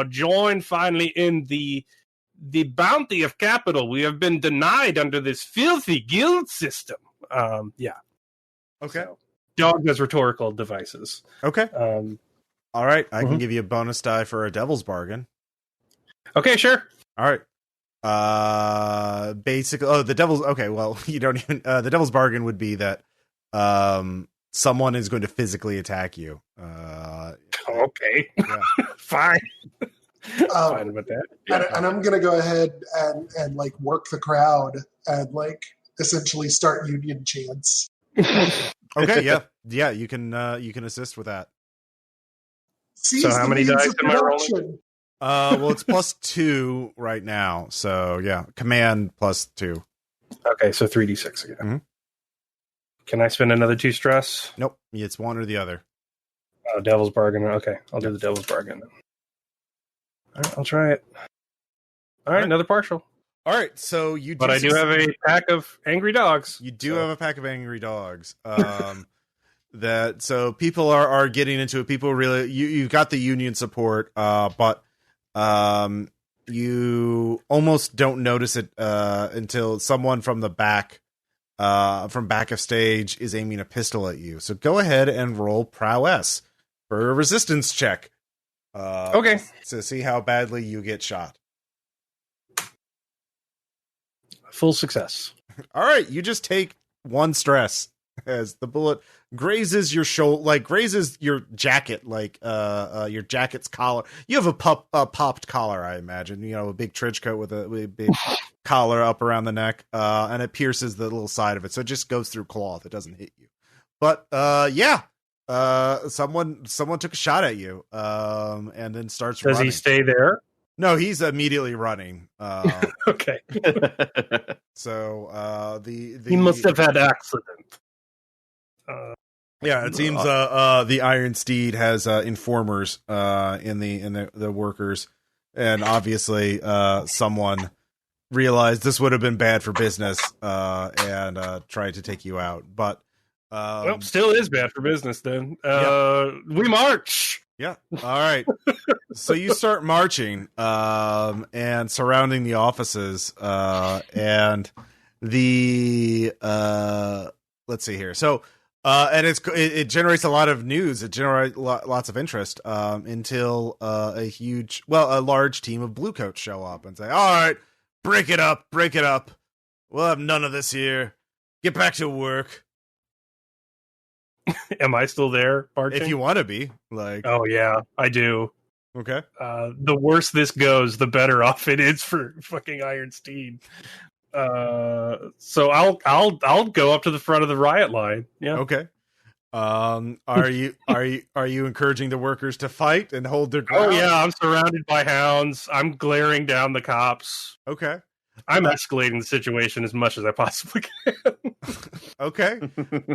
join finally in the bounty of capital we have been denied under this filthy guild system. Yeah. Okay. So, dog has rhetorical devices. Okay. All right. I can give you a bonus die for a devil's bargain. Okay, sure. All right. Basically, the devil's okay. Well, you don't even. The devil's bargain would be that someone is going to physically attack you. Okay. Yeah. Fine. Fine with that. Yeah. And I'm going to go ahead and like work the crowd and like essentially start union chants. Okay, yeah, you can assist with that. So how many dice am I rolling? Well, it's +2 right now. So yeah, command +2. Okay, so 3d6 again. Mm-hmm. Can I spend another 2 stress? Nope, it's one or the other. Oh, Devil's Bargain. Okay, I'll do the Devil's Bargain. All right, I'll try it. All right, another partial. All right, so you. But I do have a pack of angry dogs. You do have a pack of angry dogs. That so people are getting into it. People really you've got the union support, but you almost don't notice it until someone from the back of stage is aiming a pistol at you. So go ahead and roll prowess for a resistance check. Okay. To see how badly you get shot. Full success. All right, you just take 1 stress as the bullet grazes your shoulder, like grazes your jacket, like your jacket's collar. You have a popped collar, I imagine. You know, a big trench coat with a big collar up around the neck, and it pierces the little side of it, so it just goes through cloth. It doesn't hit you. But someone took a shot at you, and then starts. Does running. He stay there? No, he's immediately running. Okay. So he must have had accident. Yeah, it seems the Iron Steed has informers in the workers, and obviously someone realized this would have been bad for business and tried to take you out. But well, still is bad for business. Then we march. Yeah. All right. So you start marching and surrounding the offices and the let's see here. So and it generates a lot of news. It generates lots of interest until a large team of bluecoats show up and say, "All right, break it up. We'll have none of this here. Get back to work." Am I still there, marching? If you want to be, like. Oh yeah, I do. Okay. The worse this goes, the better off it is for fucking Iron Steed. So I'll go up to the front of the riot line. Yeah. Okay. Are you encouraging the workers to fight and hold their ground? Oh yeah, I'm surrounded by hounds. I'm glaring down the cops. Okay. I'm escalating the situation as much as I possibly can. Okay.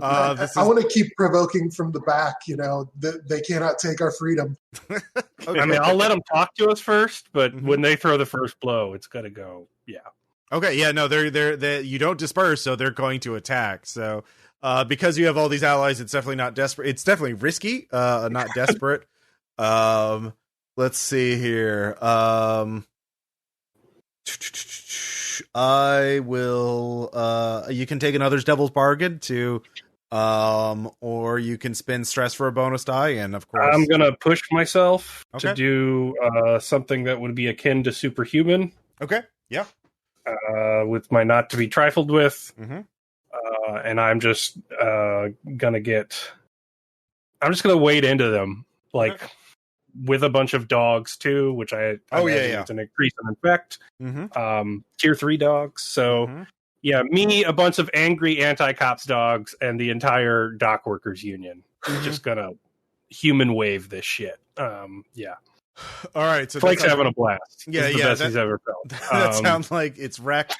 I want to keep provoking from the back. You know, they cannot take our freedom. Okay. I mean, I'll let them talk to us first, but when they throw the first blow, it's gonna go. Yeah. Okay. Yeah. No, they're you don't disperse, so they're going to attack. So, because you have all these allies, it's definitely not desperate. It's definitely risky, not desperate. Let's see here. I will you can take another's Devil's Bargain to or you can spend stress for a bonus die, and of course I'm gonna push myself to do something that would be akin to superhuman. Okay. Yeah. With my not to be trifled with. And I'm just gonna wade into them with a bunch of dogs too, which I imagine it's an increase in infect. Tier 3 dogs. So me, a bunch of angry anti-cops dogs, and the entire dock workers union. Just gonna human wave this shit. All right, so Flake's having a blast. Yeah, it's the best he's ever felt. That sounds like it's wrecked.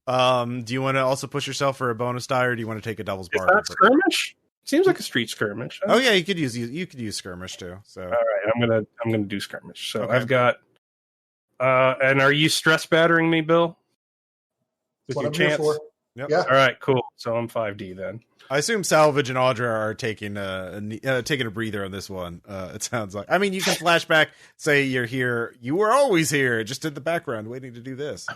Do you want to also push yourself for a bonus die, or do you want to take a Devil's Bargain? Is that skirmish? Seems like a street skirmish. Oh yeah, you could use skirmish too. So all right, I'm gonna do skirmish. So I've got. And are you stress battering me, Bill? With your chance? Yep. Yeah. All right, cool. So I'm 5D then. I assume Salvage and Audra are taking a breather on this one. It sounds like. I mean, you can flashback, say you're here. You were always here, just in the background, waiting to do this.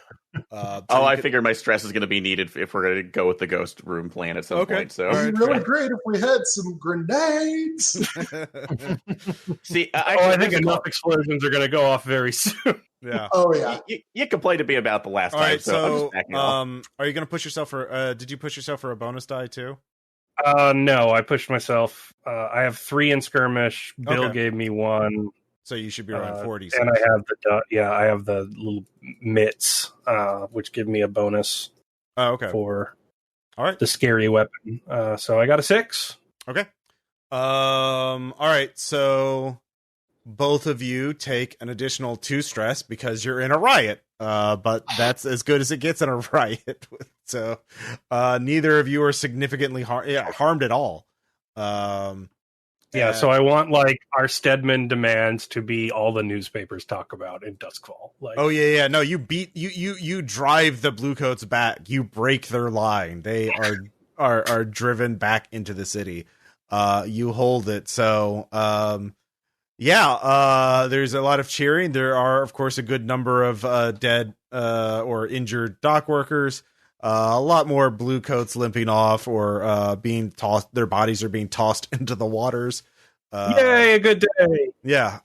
I figured my stress is going to be needed if we're going to go with the ghost room plan at some point. So it'd be really great if we had some grenades. See, I think enough explosions are going to go off very soon. Yeah. Oh yeah. You complained to me about the last time. All right, so I'm just backing off. are you going to push yourself for? Did you push yourself for a bonus die too? No, I pushed myself. I have 3 in skirmish. Bill gave me 1. So you should be around 40. And I have the little mitts, which give me a bonus. Oh, okay. For all right the scary weapon. So I got a 6. Okay. All right. So both of you take an additional 2 stress because you're in a riot. But that's as good as it gets in a riot. So neither of you are significantly harmed at all. So I want like our Stedman demands to be all the newspapers talk about in Duskfall. Like, oh yeah. No, you beat you drive the Bluecoats back. You break their line. They are driven back into the city. You hold it. So there's a lot of cheering. There are, of course, a good number of dead or injured dock workers. A lot more Bluecoats limping off or being tossed. Their bodies are being tossed into the waters. Yay, a good day. Yeah.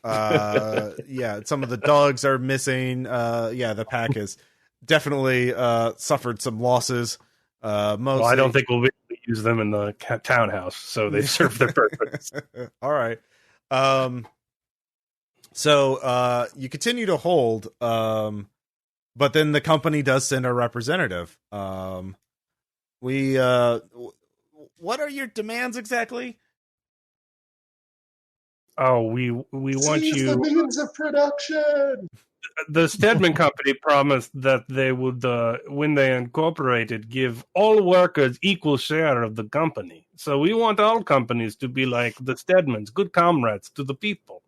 Some of the dogs are missing. The pack has definitely suffered some losses. Mostly... I don't think we'll be able to use them in the townhouse, so they serve their purpose. All right. So you continue to hold, but then the company does send a representative. What are your demands exactly? Oh, we want you the means of production. The Stedman company promised that they would, when they incorporated, give all workers equal share of the company. So we want all companies to be like the Stedmans, good comrades to the people.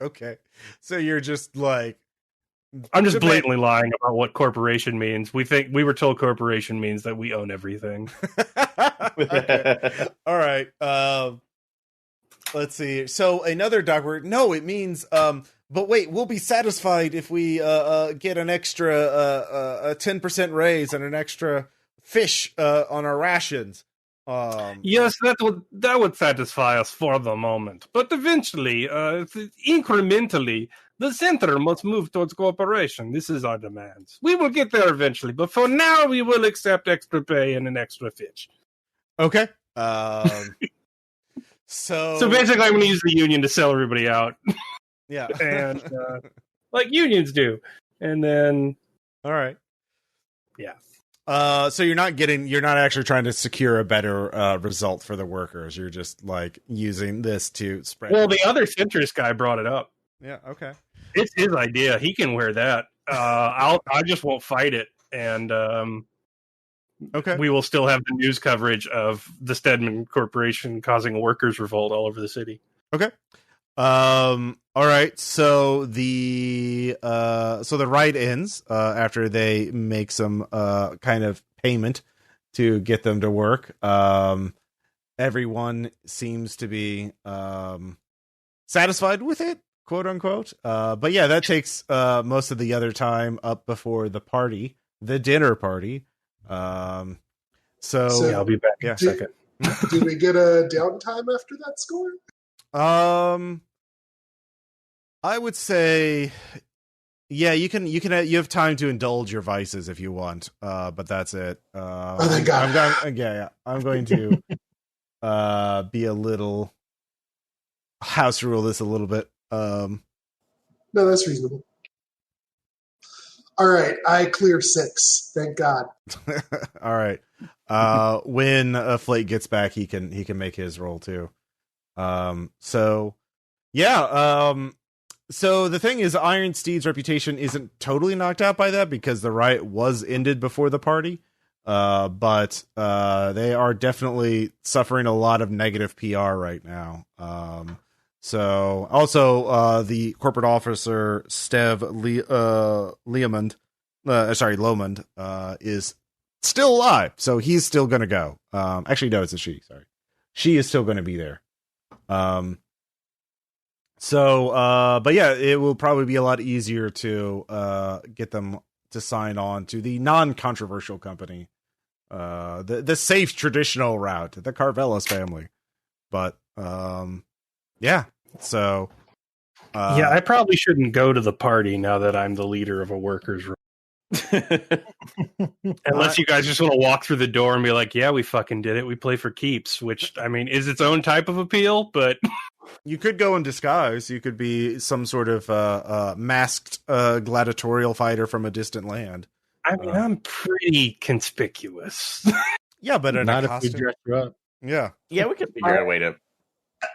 Okay. So you're just like... I'm just blatantly lying about what corporation means. We were told corporation means that we own everything. Okay. All right. Let's see. So another dog word. No, it means... but wait, we'll be satisfied if we get an extra a 10% raise and an extra fish on our rations. Yes, that would satisfy us for the moment. But eventually, incrementally, the center must move towards cooperation. This is our demands. We will get there eventually, but for now, we will accept extra pay and an extra fish. Okay. So basically, I'm going to use the union to sell everybody out. Yeah. And like unions do. And then... All right. Yeah. So you're not actually trying to secure a better result for the workers. You're just like using this to spread. Well, the other centrist guy brought it up. Yeah. Okay. It's his idea. He can wear that. I just won't fight it. And okay, we will still have the news coverage of the Stedman Corporation causing a workers' revolt all over the city. Okay. All right. So the ride ends after they make some kind of payment to get them to work. Everyone seems to be satisfied with it, quote unquote. But yeah, that takes most of the other time up before the party, the dinner party. So I'll be back in a second. Did we get a downtime after that score? I would say, yeah, you have time to indulge your vices if you want. But that's it. Thank God. I'm going to be a little house rule this a little bit. No, that's reasonable. All right, I clear 6. Thank God. All right. When Flake gets back, he can make his roll too. So the thing is, Iron Steed's reputation isn't totally knocked out by that because the riot was ended before the party. But they are definitely suffering a lot of negative PR right now. So also the corporate officer Lomond is still alive, so he's still going to go. Actually, no, it's a she. Sorry, she is still going to be there. But yeah, it will probably be a lot easier to get them to sign on to the non-controversial company, the safe traditional route, the Carvelis family. But yeah, so I probably shouldn't go to the party now that I'm the leader of a workers' room. Unless you guys just want to walk through the door and be like, yeah, we fucking did it. We play for keeps, which, I mean, is its own type of appeal, but... You could go in disguise. You could be some sort of masked gladiatorial fighter from a distant land. I mean, I'm pretty conspicuous. Yeah, but in not a if we costume. dress her up. Yeah. Yeah, we could figure out a way to...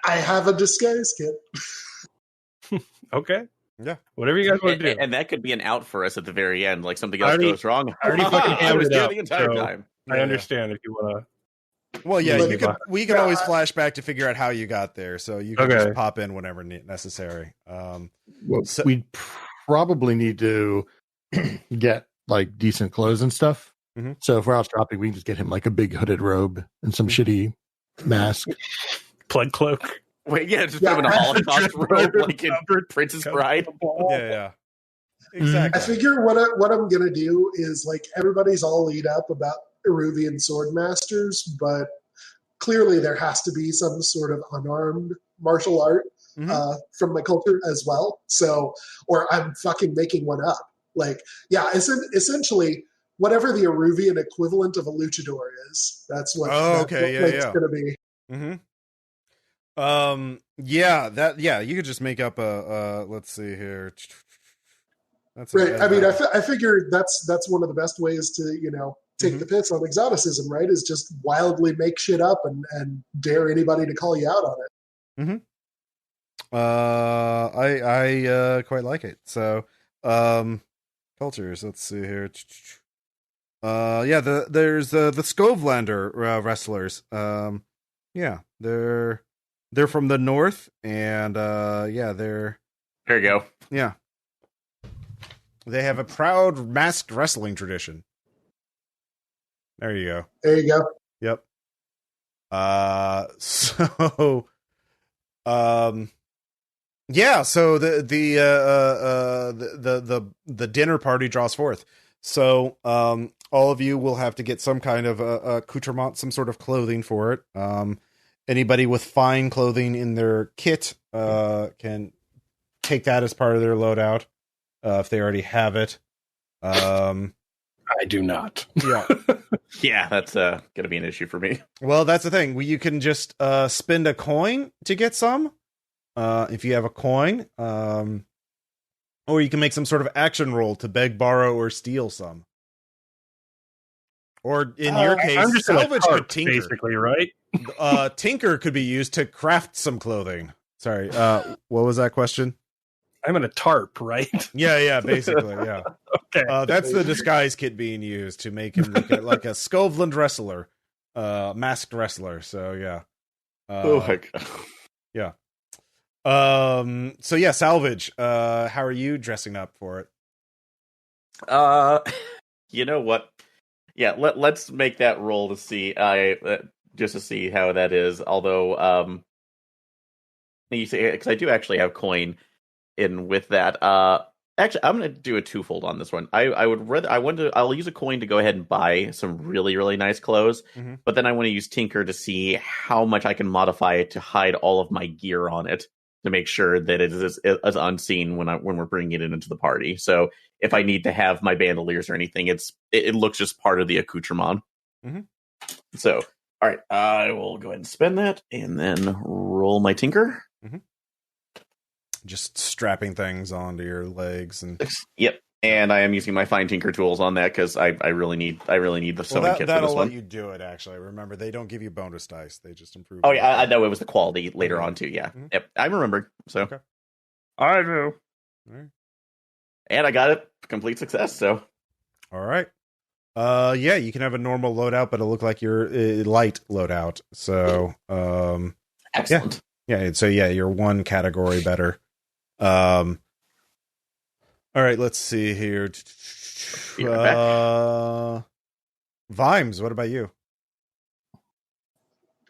I have a disguise kit. Okay. Yeah. Whatever you guys want to do. And that could be an out for us at the very end, like something else goes wrong. I already fucking I hammered was it there up, the entire so time. I understand if you want to. Well, yeah, Look, we can always flash back to figure out how you got there, so you can just pop in whenever necessary. Well, we probably need to get like decent clothes and stuff. Mm-hmm. So if we're out shopping, we can just get him like a big hooded robe and some shitty mask. Plug cloak. Wait, yeah, just put him in a Holocaust robe like in Princess Bride. Yeah. Exactly. I figure what I'm gonna do is like everybody's all lead up about Eruvian sword masters, but clearly there has to be some sort of unarmed martial art from my culture as well. So, or I'm fucking making one up. Like, yeah, essentially whatever the Eruvian equivalent of a luchador is. That's what. It's gonna be. Mm-hmm. You could just make up a let's see here. That's right. I mean, I figure that's one of the best ways to take the piss on exoticism, right? Is just wildly make shit up and dare anybody to call you out on it. Mm-hmm. I quite like it. So, cultures. Let's see here. There's the Skovlander wrestlers. They're from the north, and they're there. You go. Yeah, they have a proud masked wrestling tradition. There you go. There you go. Yep. So the dinner party draws forth. So all of you will have to get some kind of accoutrement, some sort of clothing for it. Anybody with fine clothing in their kit can take that as part of their loadout if they already have it. I do not. Yeah. Yeah, that's going to be an issue for me. Well, that's the thing. You can just spend a coin to get some, if you have a coin. Or you can make some sort of action roll to beg, borrow, or steal some. Or in your case, salvage could tinker. Basically, right? Tinker could be used to craft some clothing. Sorry, what was that question? I'm in a tarp, right? Yeah, basically, yeah. Okay. That's the disguise kit being used to make him look like a Skovland wrestler, masked wrestler. So yeah. Oh my god. Yeah. So yeah, salvage. How are you dressing up for it? You know what? Yeah, let's make that roll to see. Just to see how that is. Although, you say because I do actually have coin in with that. Actually, I'm going to do a twofold on this one. I'll use a coin to go ahead and buy some really, really nice clothes, but then I want to use Tinker to see how much I can modify it to hide all of my gear on it to make sure that it is as unseen when we're bringing it into the party. So if I need to have my bandoliers or anything, it looks just part of the accoutrement. So, all right, I will go ahead and spend that and then roll my Tinker. Just strapping things onto your legs and yep. And I am using my fine tinker tools on that because I really need the sewing kit for this one. That'll let you do it. Actually, remember they don't give you bonus dice; they just improve. Oh yeah, I know it was the quality later on too. Yeah, yep, I remember. So okay. I do. And I got it, complete success. So all right. Yeah, you can have a normal loadout, but it'll look like your light loadout. So excellent. Yeah. So yeah, you're one category better. All right, let's see here. Vimes, what about you?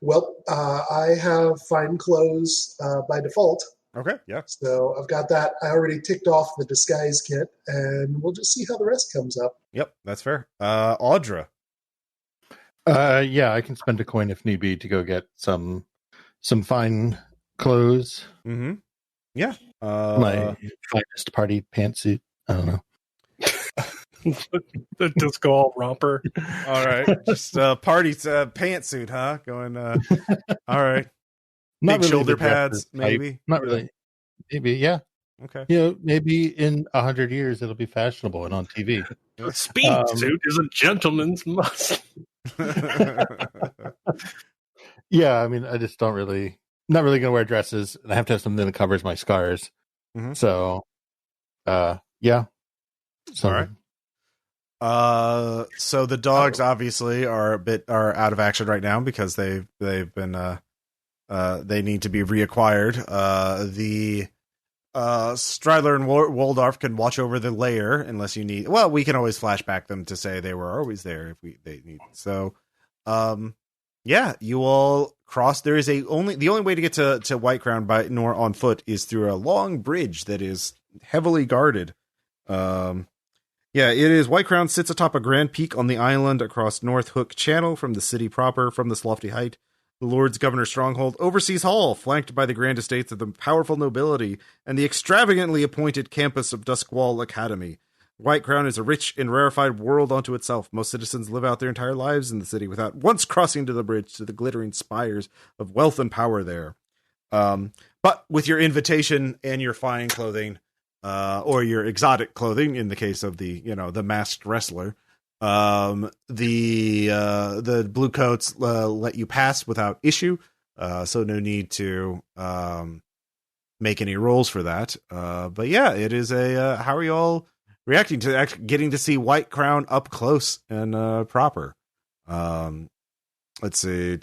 Well, I have fine clothes by default. Okay, yeah. So I've got that. I already ticked off the disguise kit, and we'll just see how the rest comes up. Yep, that's fair. Audra. Yeah, I can spend a coin if need be to go get some fine clothes. Yeah. My finest party pantsuit. I don't know. The disco all romper. All right, just party pantsuit, huh? Going. All right. Not Big really shoulder the dress pads, type. maybe. Not really. Maybe, yeah. Okay. Maybe in 100 years it'll be fashionable and on TV. A speed suit is a gentleman's must. Yeah, I mean, I just not really going to wear dresses, and I have to have something that covers my scars. Mm-hmm. So, yeah. All right. So the dogs obviously are out of action right now because they've been they need to be reacquired. The Strider and Waldorf can watch over the lair unless you need. Well, we can always flashback them to say they were always there if they need. So, yeah, you all cross. There is the only way to get to Whitecrowne nor on foot is through a long bridge that is heavily guarded. Yeah, it is. Whitecrowne sits atop a grand peak on the island across North Hook Channel from the city proper. From this lofty height, the Lord's Governor Stronghold oversees Hall, flanked by the grand estates of the powerful nobility and the extravagantly appointed campus of Duskwall Academy. Whitecrowne is a rich and rarefied world unto itself. Most citizens live out their entire lives in the city without once crossing to the bridge to the glittering spires of wealth and power there. But with your invitation and your fine clothing, or your exotic clothing, in the case of the masked wrestler, the blue coats let you pass without issue, so no need to make any rolls for that. But yeah, it is how are you all reacting to getting to see Whitecrowne up close and proper? Let's see,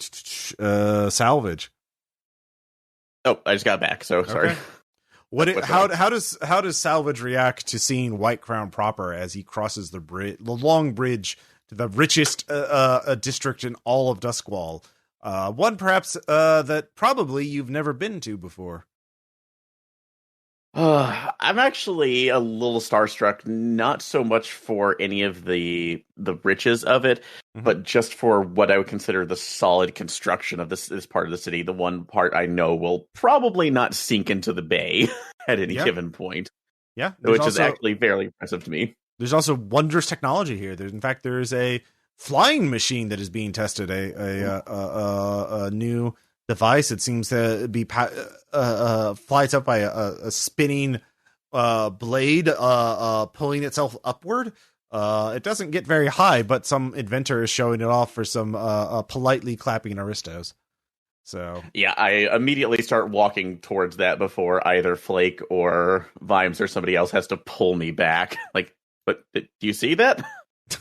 Salvage. Oh, I just got back, so sorry. Okay. How does Salvage react to seeing Whitecrowne proper as he crosses the long bridge to the richest district in all of Duskwall? One perhaps that probably you've never been to before. I'm actually a little starstruck, not so much for any of the riches of it, but just for what I would consider the solid construction of this part of the city. The one part I know will probably not sink into the bay at any given point. Yeah, which is actually fairly impressive to me. There's also wondrous technology here. There's a flying machine that is being tested, a new device. It seems to be flies up by a spinning blade pulling itself upward. It doesn't get very high, but some inventor is showing it off for some politely clapping aristos. So yeah, I immediately start walking towards that before either Flake or Vimes or somebody else has to pull me back. Like, but do you see that?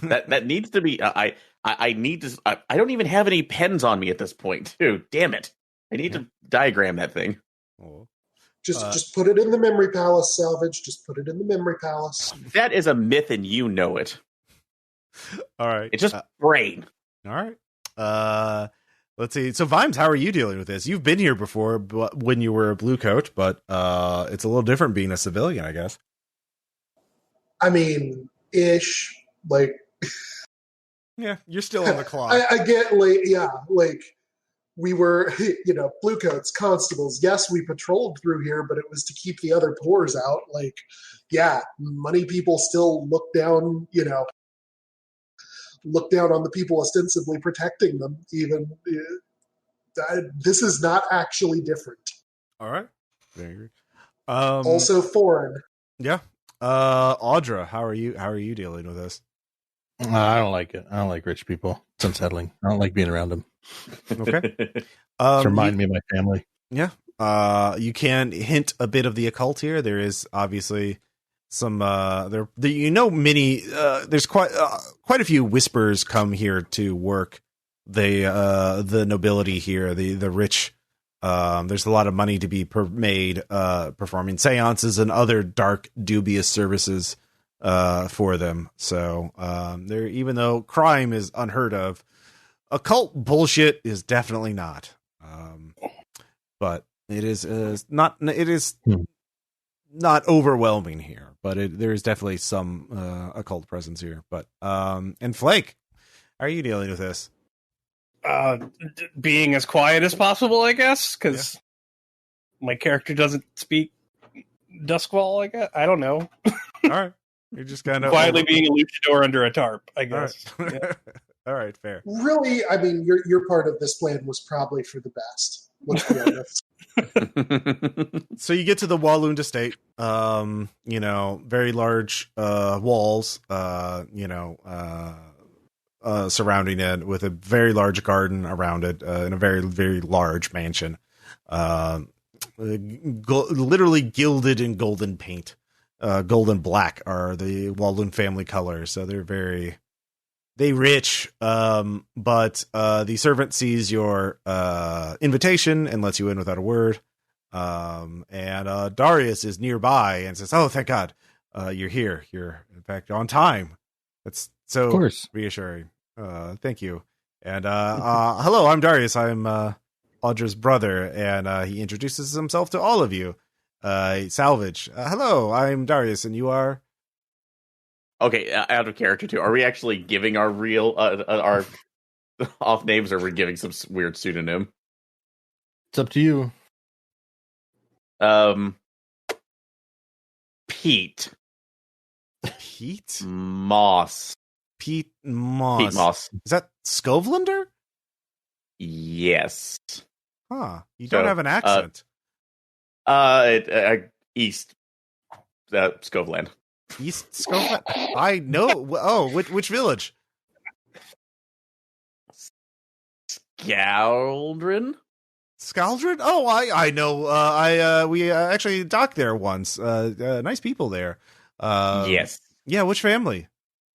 that needs to be. I need to. I don't even have any pens on me at this point, too. Damn it! I need to diagram that thing. Oh. Just put it in the memory palace, Salvage. Just put it in the memory palace. That is a myth, and you know it. All right, it's just brain. All right. Let's see. So, Vimes, how are you dealing with this? You've been here before, but when you were a blue coat, but it's a little different being a civilian, I guess. I mean, ish. Like, yeah, you're still on the clock. I get, like we were, blue coats, constables. Yes, we patrolled through here, but it was to keep the other pores out. Like, yeah, money people still look down on the people ostensibly protecting them. Even this is not actually different. All right, very good. Also foreign. Yeah, Audra, how are you dealing with this? I don't like it. I don't like rich people. It's unsettling. I don't like being around them. Okay, remind me of my family. Yeah, you can hint a bit of the occult here. There is obviously some there's quite a few whispers come here to work. The nobility here, the rich, there's a lot of money to be made performing seances and other dark, dubious services for them. So there, even though crime is unheard of, occult bullshit is definitely not. But it is not. It is not overwhelming here, but there is definitely some occult presence here. But and Flake, how are you dealing with this? Being as quiet as possible, I guess, because my character doesn't speak Duskwall. I don't know. All right. You're just kind of quietly being a luchador under a tarp, I guess. All right, Yeah. All right, fair. Really, I mean, your part of this plan was probably for the best. Let's be honest. So you get to the Walloon estate. Very large walls. Surrounding it with a very large garden around it, in a very, very large mansion. Literally gilded in golden paint. Golden black are the Walloon family colors, so they're very rich. But the servant sees your invitation and lets you in without a word. And Darius is nearby and says, "Oh, thank God, you're here. You're in fact on time." That's so of course reassuring. Thank you. And hello, I'm Darius. I'm Audra's brother, and he introduces himself to all of you. Salvage. Hello, I'm Darius, and you are. Okay, out of character too. Are we actually giving our real our off names, or are we giving some weird pseudonym? It's up to you. Pete. Pete Moss. Pete Moss. Pete Moss. Is that Scovelander? Yes. Huh. You don't have an accent. East Scoveland. East Scoveland? I know. Oh, which village? Scaldron? Scaldron? Oh, I know. We actually docked there once. Nice people there. Yes. Yeah, which family?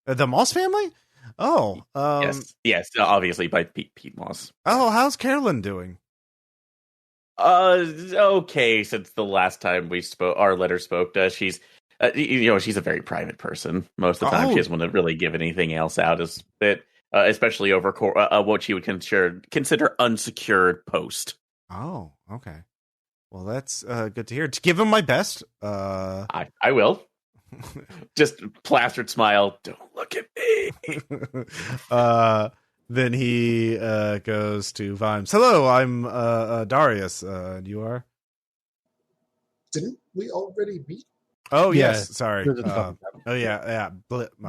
The Moss family? Oh. Yes. Obviously by Pete Moss. Oh, how's Carolyn doing? Okay. Since the last time we spoke, our letter spoke. She's, she's a very private person. Most of the time, she doesn't want to really give anything else out. Especially over what she would consider unsecured post. Oh, okay. Well, that's good to hear. To give him my best. I will. Just plastered smile. Don't look at me. Then he goes to Vimes. Hello, I'm Darius. And you are? Didn't we already meet? Oh yes, sorry. My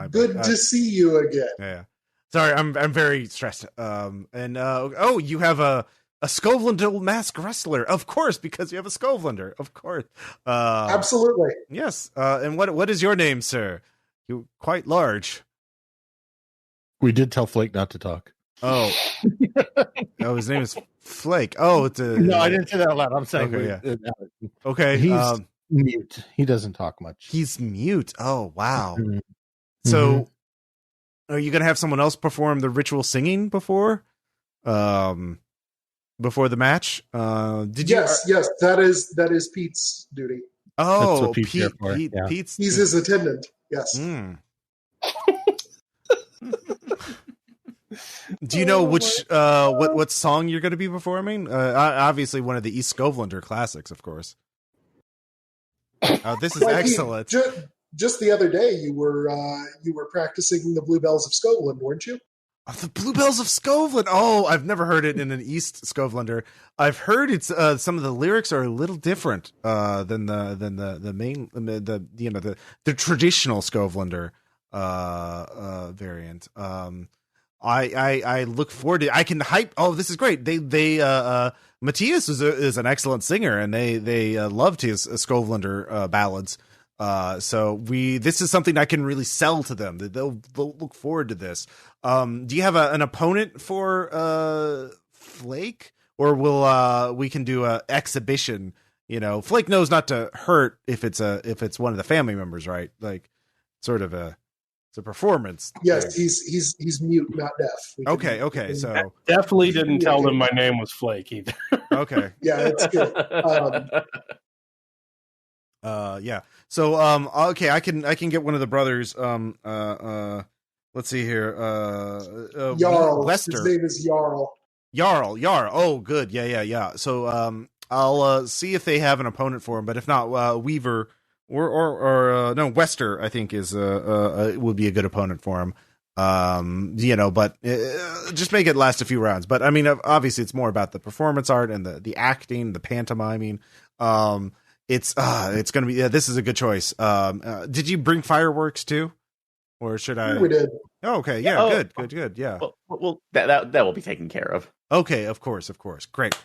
good to see you again. Yeah. Sorry, I'm very stressed. You have a Scovelander mask wrestler, of course, because you have a Scovelander, of course. Absolutely. Yes. And what is your name, sir? You're quite large. We did tell Flake not to talk. Oh. His name is Flake. Oh, it's a. No, I didn't say that out loud. I'm saying. Okay. Okay. He's mute. He doesn't talk much. He's mute. Oh, wow. Mm-hmm. So, are you gonna have someone else perform the ritual singing before the match? Yes, that is Pete's duty. Oh, Pete's he's his attendant. Yes. Do you know which what song you're going to be performing? Obviously, one of the East Scovelander classics, of course. This is excellent. Just the other day, you were practicing the Bluebells of Scotland, weren't you? Oh, the Bluebells of Scotland. Oh, I've never heard it in an East Scovelander. I've heard it's some of the lyrics are a little different than the main the traditional Scovelander variant. I look forward to it. I can hype. Oh, this is great. Matthias is an excellent singer, and they loved his Scovelander ballads. So this is something I can really sell to them. They'll look forward to this. Do you have an opponent for Flake, or will we can do a exhibition? Flake knows not to hurt if it's one of the family members, right? Like sort of it's a performance. Yes, he's mute, not deaf. Okay. So I definitely didn't tell them my name was Flake either. Okay. Yeah, it's good. Yeah. So okay, I can get one of the brothers. Let's see here. Jarl. Wester. His name is Jarl. Jarl. Oh, good. Yeah. So I'll see if they have an opponent for him, but if not, Weaver or no, Wester I think is would be a good opponent for him. But just make it last a few rounds. But I mean, obviously, it's more about the performance art and the acting, the pantomiming. it's gonna be. Yeah, this is a good choice. Did you bring fireworks too, or should I? Yeah, we did. Oh, okay, yeah, good. Yeah. Well, that will be taken care of. Okay, of course. Great.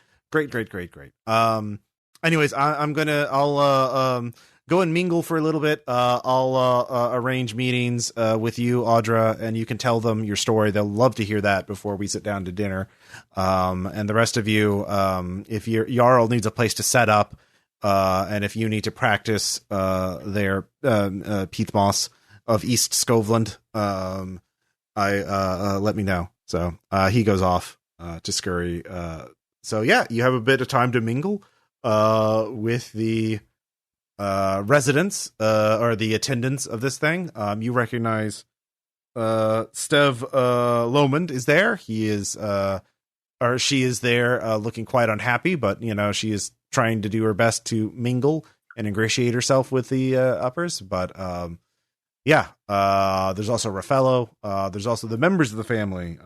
Anyways, I'll go and mingle for a little bit. I'll arrange meetings with you, Audra, and you can tell them your story. They'll love to hear that before we sit down to dinner. And the rest of you, if your Jarl needs a place to set up, and if you need to practice their Peathmoss of East Scotland, let me know. So he goes off to scurry. So yeah, you have a bit of time to mingle with the residents or the attendants of this thing. You recognize Stev Lomond is there. He is or she is there, looking quite unhappy, but she is trying to do her best to mingle and ingratiate herself with the uppers. But yeah, there's also Raffaello. There's also the members of the family,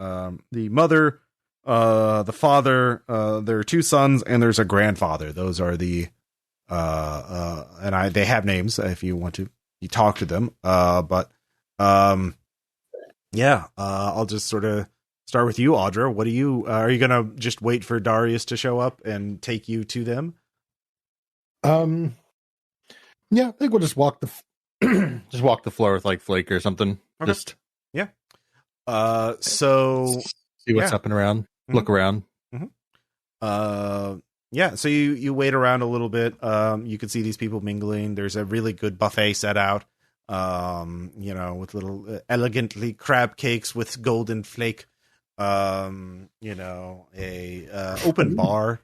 the mother, the father, there are 2 sons, and there's a grandfather. Those are the and they have names if you want to talk to them. But yeah, I'll just sort of start with you, Audra. What are you gonna just wait for Darius to show up and take you to them? Yeah, I think we'll just walk the just walk the floor with like Flake or something. Okay. Just so see what's up and around. Mm-hmm. Look around. Mm-hmm. Yeah, so you wait around a little bit. You can see these people mingling. There's a really good buffet set out. With little elegantly crab cakes with golden flake. A open bar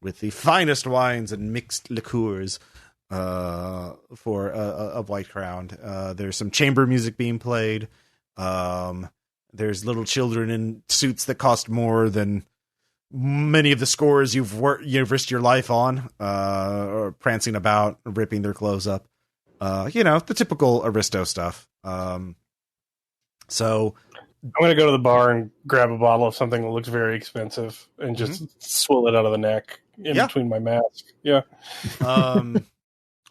with the finest wines and mixed liqueurs for a Whitecrowne. There's some chamber music being played. There's little children in suits that cost more than many of the scores you've risked your life on, or prancing about, ripping their clothes up. The typical Aristo stuff. So I'm going to go to the bar and grab a bottle of something that looks very expensive and just swill it out of the neck in between my mask. Yeah. All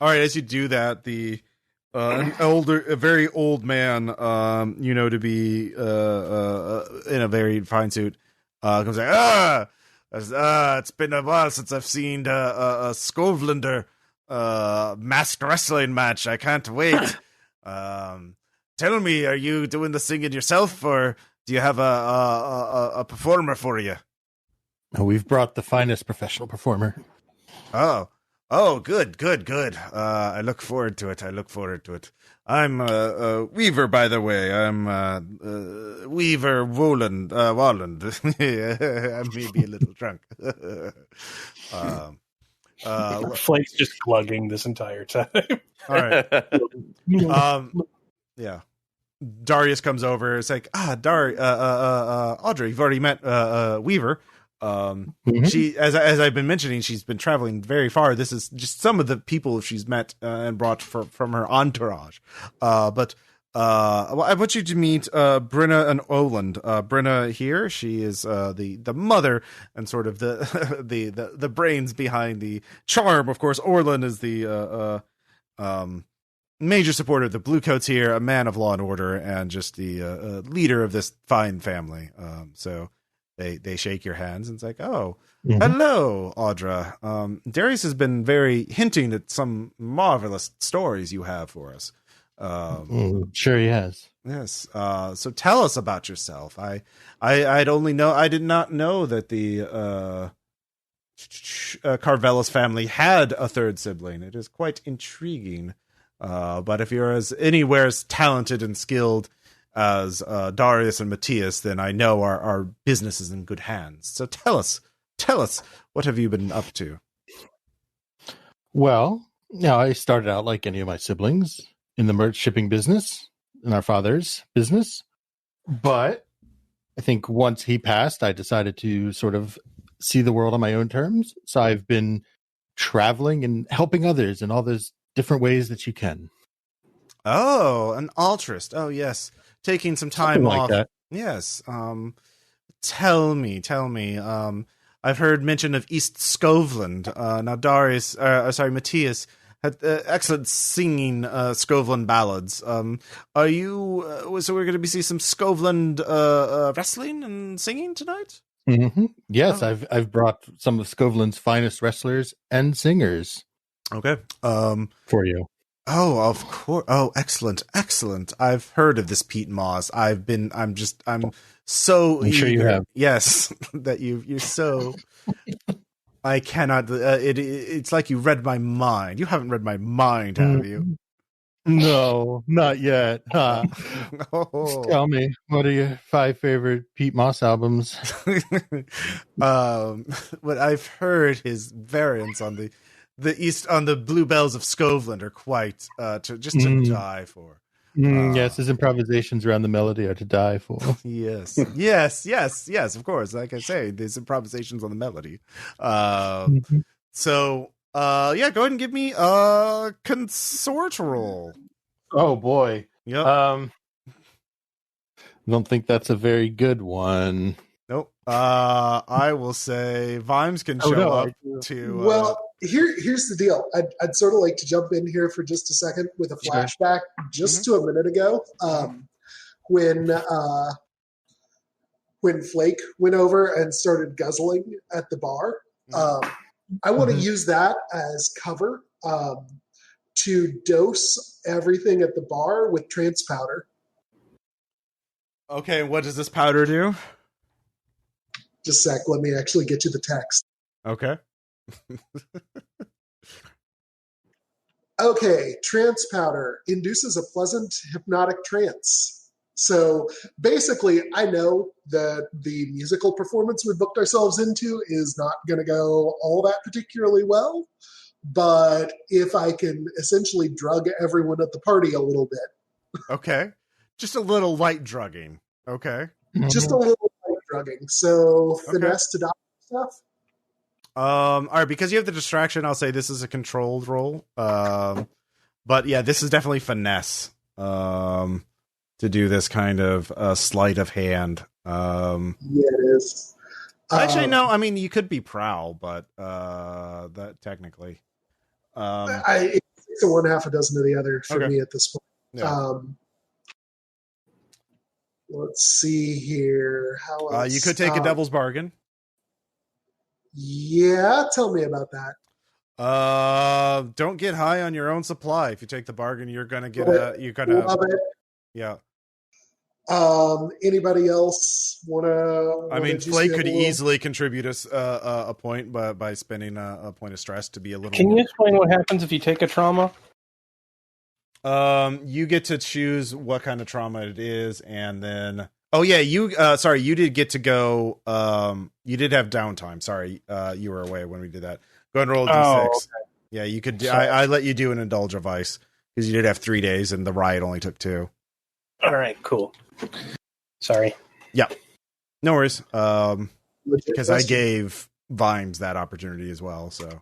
right. As you do that, a very old man, to be in a very fine suit, comes like, it's been a while since I've seen a Scovelander masked wrestling match. I can't wait. Tell me, are you doing the singing yourself, or do you have a performer for you? We've brought the finest professional performer. Oh, good. I look forward to it. I'm Weaver, by the way. I'm Weaver Walland. I may be a little drunk. Flake's just glugging this entire time. All right. Yeah. Darius comes over. It's like, Audra, you've already met Weaver. She, as I've been mentioning, she's been traveling very far. This is just some of the people she's met and brought from her entourage. But I want you to meet Brenna and Oland. Brenna here, she is the mother and sort of the the brains behind the charm. Of course, Orland is the major supporter of the Bluecoats here, a man of law and order, and just the leader of this fine family. So they shake your hands and it's like, hello, Audra. Darius has been very hinting at some marvelous stories you have for us. Sure he has. Yes. So tell us about yourself. I did not know that the Carvelis family had a third sibling. It is quite intriguing. But if you're anywhere as talented and skilled as Darius and Matthias, then I know our business is in good hands. So tell us, what have you been up to? Well, I started out like any of my siblings in the merch shipping business, in our father's business. But I think once he passed, I decided to sort of see the world on my own terms. So I've been traveling and helping others in all those different ways that you can. Oh, an altruist. Oh, yes. Taking some time Something off. Like that. Yes. Tell me. I've heard mention of East Scotland. Now Darius, Matthias had excellent singing Scotland ballads. Are you? So we're going to be seeing some Scotland wrestling and singing tonight. Mm-hmm. Yes, I've brought some of Scotland's finest wrestlers and singers. Okay. For you. Oh, of course. Oh, excellent. I've heard of this Pete Moss. I'm so I'm sure you have. Yes, that you're so. I cannot. It's like you read my mind. You haven't read my mind, have you? No, not yet. Huh? Oh. Tell me, what are your 5 favorite Pete Moss albums? What I've heard, his variants on the Bluebells of Scotland are quite to die for. Yes, his improvisations around the melody are to die for. Yes, of course. Like I say, there's improvisations on the melody. So, go ahead and give me a consort roll. Oh boy. Yep. Don't think that's a very good one. Nope. I will say Vimes can show up to. Well, here's the deal. I'd sort of like to jump in here for just a second with a flashback to a minute ago, when Flake went over and started guzzling at the bar. I want to use that as cover to dose everything at the bar with trance powder. Okay, what does this powder do? Just a sec, let me actually get you the text. Okay. Okay, trance powder induces a pleasant hypnotic trance. So basically, I know that the musical performance we booked ourselves into is not going to go all that particularly well. But if I can essentially drug everyone at the party a little bit. Okay. Just a little light drugging. Okay. Just a little light drugging. So finesse to die stuff. All right, because you have the distraction, I'll say this is a controlled roll. But yeah, this is definitely finesse. To do this kind of sleight of hand. Yeah, it is. Actually, no. I mean, you could be prowl, but that technically. It's a 1/2 a dozen of the other for me at this point. Yeah. Let's see here. How else? You could take a devil's bargain. Yeah, tell me about that. Don't get high on your own supply. If you take the bargain, you're gonna get Love it. Yeah. Anybody else wanna? I mean, Flake could easily contribute a point by spending a point of stress to be a little. Can you explain what happens if you take a trauma? You get to choose what kind of trauma it is, and then you did get to go. You did have downtime. Sorry, you were away when we did that. Go ahead and roll a d6. Okay. Yeah, you could. I let you do an indulge a vice because you did have 3 days, and the riot only took 2. All right, cool. Sorry. Yeah, no worries. Because I gave Vimes that opportunity as well. So.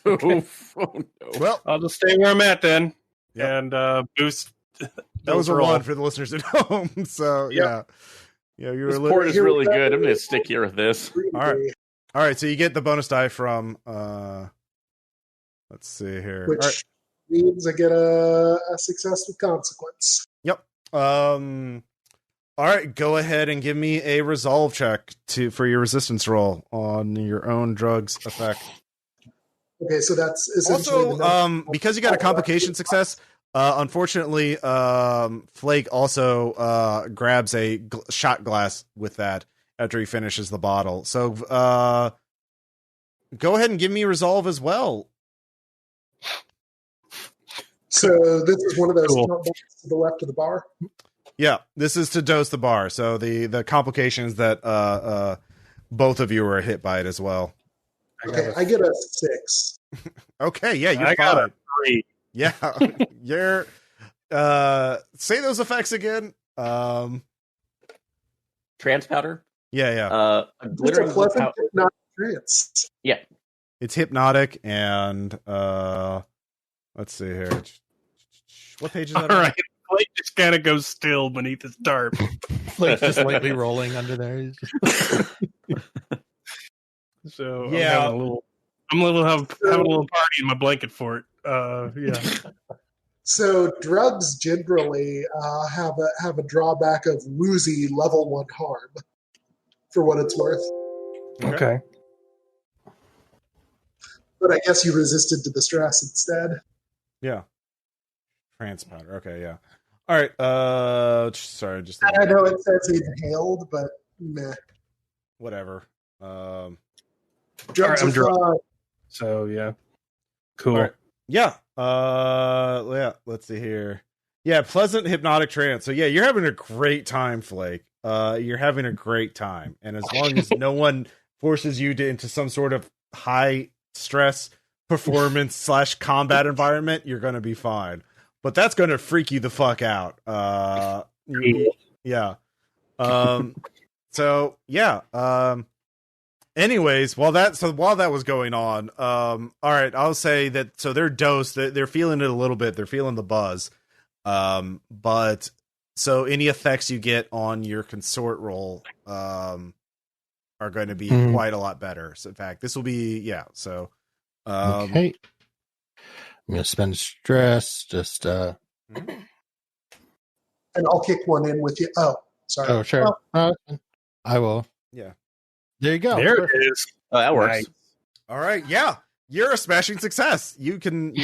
Okay. Oh, no. Well, I'll just stay where I'm at then, and boost. That was a 1 for the listeners at home. So yeah, you were. This port is really good. I'm going to stick here with this. All right. So you get the bonus die from. Let's see here. Which means I get a success with consequence. Yep. All right. Go ahead and give me a resolve check for your resistance roll on your own drugs effect. Okay, so that's essentially also because you got a complication success. Unfortunately, Flake also grabs a shot glass with that after he finishes the bottle. So go ahead and give me resolve as well. So this is one of those to the left of the bar. Yeah, this is to dose the bar. So the complications that both of you were hit by it as well. Okay, I get a 6. Okay, yeah, you're I fine. got a 3. Yeah, you're. Say those effects again. Trance powder. Yeah. Glittering pleasant hypnotic trance. Yeah, it's hypnotic, and let's see here. What page is that? All right, Flake just kind of goes still beneath his tarp. Flake's just lightly rolling under there. So yeah, having a little party in my blanket fort. Yeah. So drugs generally have a drawback of woozy level 1 harm, for what it's worth. Okay. But I guess you resisted to the stress instead. Yeah. Trance powder. Okay, yeah. All right. Sorry, just. I know it says inhaled, but meh. Whatever. Drugs I'm are drunk. fun. So yeah. Cool. Right. Yeah. Yeah. Let's see here. Yeah, pleasant hypnotic trance. So yeah, you're having a great time, Flake. You're having a great time, and as long as no one forces you into some sort of high stress performance / combat environment, you're gonna be fine. But that's gonna freak you the fuck out. Yeah. So yeah. Anyways, while that was going on, all right, I'll say that. So they're dosed. They're feeling it a little bit. They're feeling the buzz. But so any effects you get on your consort roll, are going to be quite a lot better. So in fact, this will be So, okay. I'm gonna spend stress. Just And I'll kick one in with you. Oh, sorry. Oh, sure. I will. Yeah. There you go. There it is. Oh, that works. Nice. All right. Yeah. You're a smashing success. You can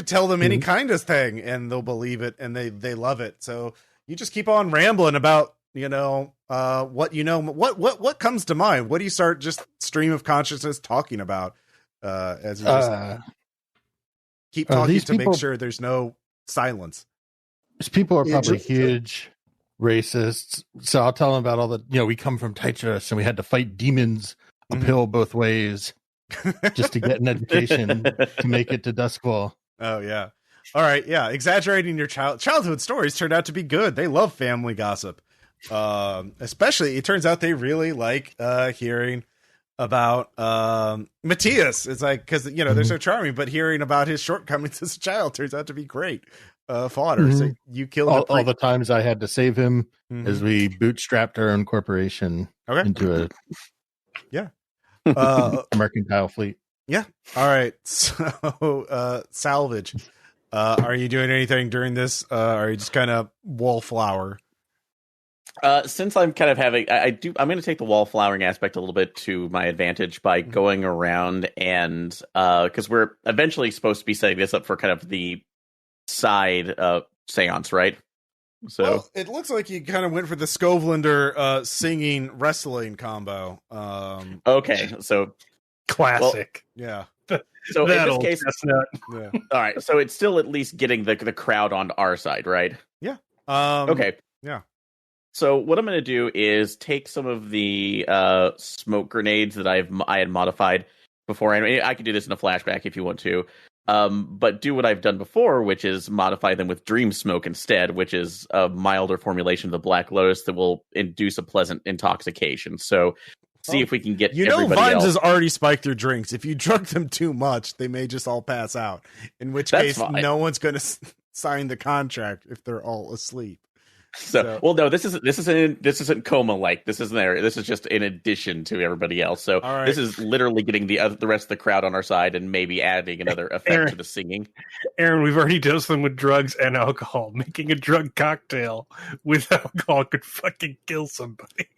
tell them any kind of thing and they'll believe it and they love it. So you just keep on rambling about, what comes to mind. What do you start just stream of consciousness talking about, as you just keep talking to make sure there's no silence. These people are probably huge racists. So I'll tell them about all the, we come from Tychus and we had to fight demons uphill both ways. Just to get an education to make it to Duskwall. Oh yeah. All right. Yeah. Exaggerating your childhood stories turned out to be good. They love family gossip. Especially it turns out they really like hearing about Matthias. It's like, because they're so charming, but hearing about his shortcomings as a child turns out to be great fodder. So you killed all the times I had to save him as we bootstrapped our own corporation into a mercantile fleet. Yeah. All right. So Salvage, are you doing anything during this? Are you just kind of wallflower? Since I'm kind of having, I'm going to take the wallflowering aspect a little bit to my advantage by going around and because we're eventually supposed to be setting this up for kind of the side seance, right? So it looks like you kind of went for the Scovelander singing wrestling combo. Okay, so classic. Yeah. So in this case, all right. So it's still at least getting the crowd on our side, right? Yeah. Okay. Yeah. So what I'm going to do is take some of the smoke grenades that I had modified before. I could do this in a flashback if you want to. But do what I've done before, which is modify them with dream smoke instead, which is a milder formulation of the Black Lotus that will induce a pleasant intoxication. So see if we can get Vimes has already spiked their drinks. If you drunk them too much, they may just all pass out. In which case, no one's going to sign the contract if they're all asleep. So, well, no, this isn't coma like. This isn't there. This is just in addition to everybody else. So this is literally getting the rest of the crowd on our side and maybe adding another effect to the singing. Aaron, we've already dosed them with drugs and alcohol. Making a drug cocktail with alcohol could fucking kill somebody.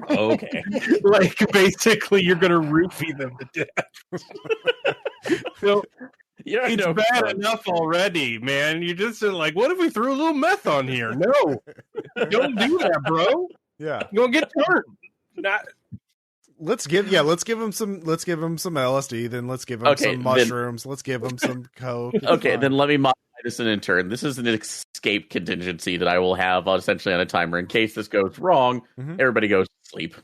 Okay, like basically, you're gonna roofie them to death. So. Yeah, it's bad enough already, man. You just like, what if we threw a little meth on here? No, don't do that, bro. Yeah, you're gonna get turned. Let's give him some LSD. Then let's give him some mushrooms. Let's give him some coke. Okay, then let me modify this in turn. This is an escape contingency that I will have essentially on a timer in case this goes wrong. Everybody goes to sleep.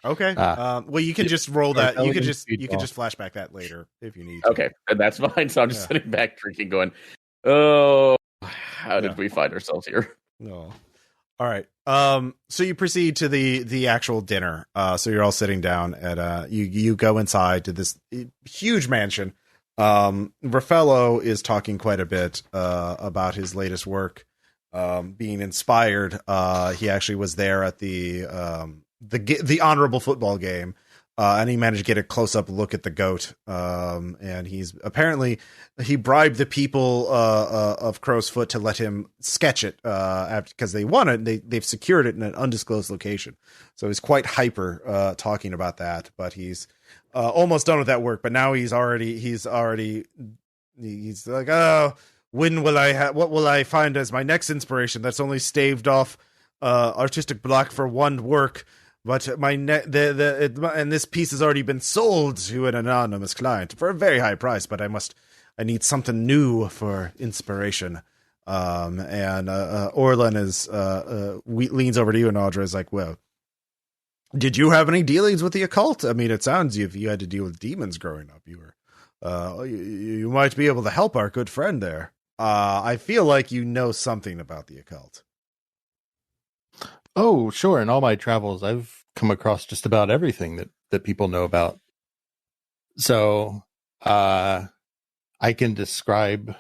Okay. Well, you can just roll that. You can just flashback that later if you need to. Okay, and that's fine. So I'm just sitting back drinking, going, "Oh, how did we find ourselves here?" No. All right. So you proceed to the actual dinner. So you're all sitting down at you go inside to this huge mansion. Raffaello is talking quite a bit about his latest work. being inspired. He actually was there at the honorable football game. And he managed to get a close-up look at the goat. And he's apparently he bribed the people of Crow's Foot to let him sketch it because they want it. They've secured it in an undisclosed location. So he's quite hyper talking about that. But he's almost done with that work. But now he's like, oh, when will what will I find as my next inspiration? That's only staved off artistic block for one work. But and this piece has already been sold to an anonymous client for a very high price. But I need something new for inspiration. And Orlan leans over to you, and Audra is like, "Well, did you have any dealings with the occult? I mean, it sounds if you had to deal with demons growing up, you might be able to help our good friend there. I feel like you know something about the occult." Oh, sure. In all my travels, I've come across just about everything that people know about. So, I can describe. Let's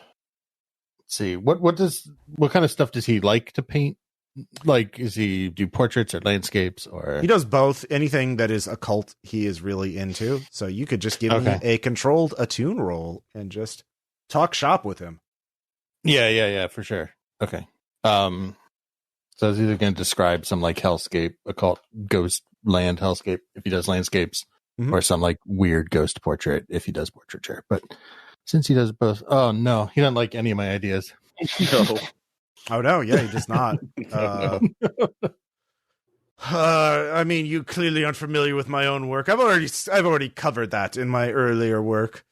see, what kind of stuff does he like to paint? Like, does he do portraits or landscapes, or he does both? Anything that is occult, he is really into. So you could just give me a controlled attune roll and just talk shop with him. Yeah, for sure. Okay. So I was either going to describe some like hellscape, occult ghost land hellscape if he does landscapes, or some like weird ghost portrait if he does portraiture. But since he does both, oh no, he doesn't like any of my ideas. No. Oh no, yeah, he does not. I mean, you clearly aren't familiar with my own work. I've already covered that in my earlier work.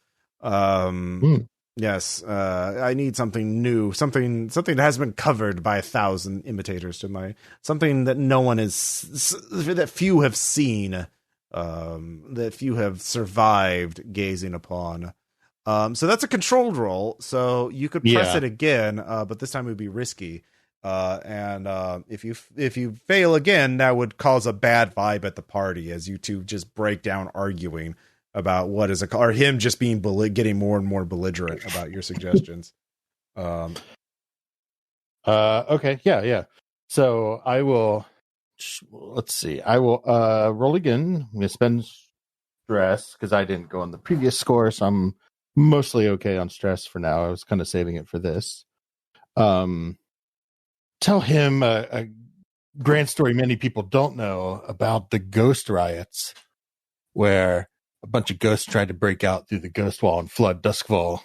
Yes, I need something new, something that has been covered by 1,000 imitators something that no one that few have seen, that few have survived gazing upon. So that's a controlled roll. So you could press it again, but this time it would be risky. And if you fail again, that would cause a bad vibe at the party as you two just break down arguing about what is or him just being getting more and more belligerent about your suggestions. Okay. Yeah. So I will, let's see. I will roll again. I'm going to spend stress because I didn't go on the previous score. So I'm mostly okay on stress for now. I was kind of saving it for this. Tell him a grand story many people don't know about the ghost riots where a bunch of ghosts tried to break out through the ghost wall and flood Duskfall.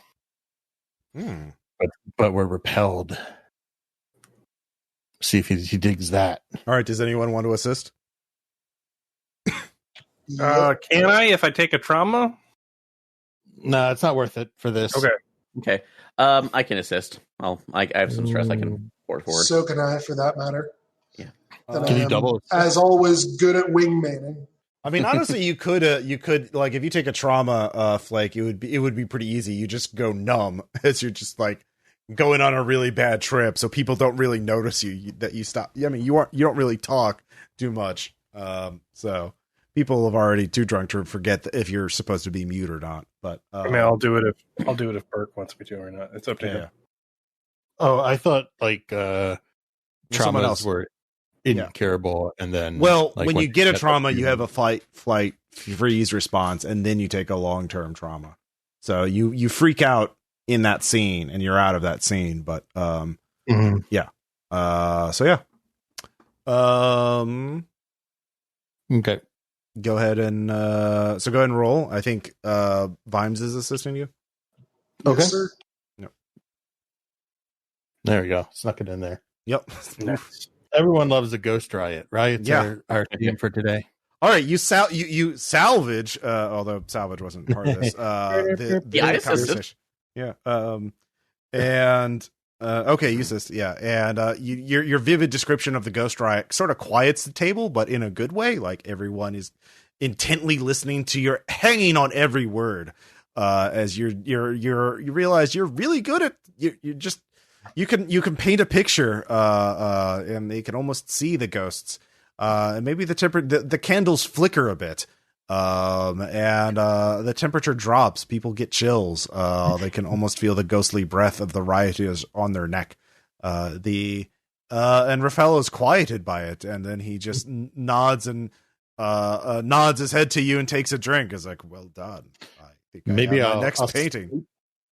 But were repelled. See if he digs that. All right, does anyone want to assist? Can I if I take a trauma? No, it's not worth it for this. Okay. I can assist. I have some stress I can pour forward. So can I, for that matter. Yeah. Can you double? As always, good at wingmaning. I mean, honestly, you could like if you take a trauma, Flake, it would be pretty easy. You just go numb as you're just like going on a really bad trip, so people don't really notice that you stop. I mean, you don't really talk too much, so people have already too drunk to forget if you're supposed to be mute or not. But I mean, I'll do it if Birk wants me to or not. It's up to him. Oh, I thought like someone traumas else were incurable, and then when you get a trauma, you have a flight freeze response, and then you take a long-term trauma. So you freak out in that scene, and you're out of that scene. But yeah. Okay. Go ahead and roll. I think Vimes is assisting you. Okay. Yes, sir. Yep. There we go. Snuck it in there. Yep. Everyone loves a ghost riot. Riot's our theme for today. All right, you salvage, although salvage wasn't part of this. The conversation. Yeah. And okay, you assist. Yeah, and your vivid description of the ghost riot sort of quiets the table, but in a good way. Like everyone is intently listening to your hanging on every word. As you realize you're really good at you can paint a picture, and they can almost see the ghosts. And maybe the candles flicker a bit, and the temperature drops. People get chills. They can almost feel the ghostly breath of the rioters on their neck. The And Rafael is quieted by it, and then he just nods and nods his head to you and takes a drink. Is like, well done. I think maybe I'll next painting.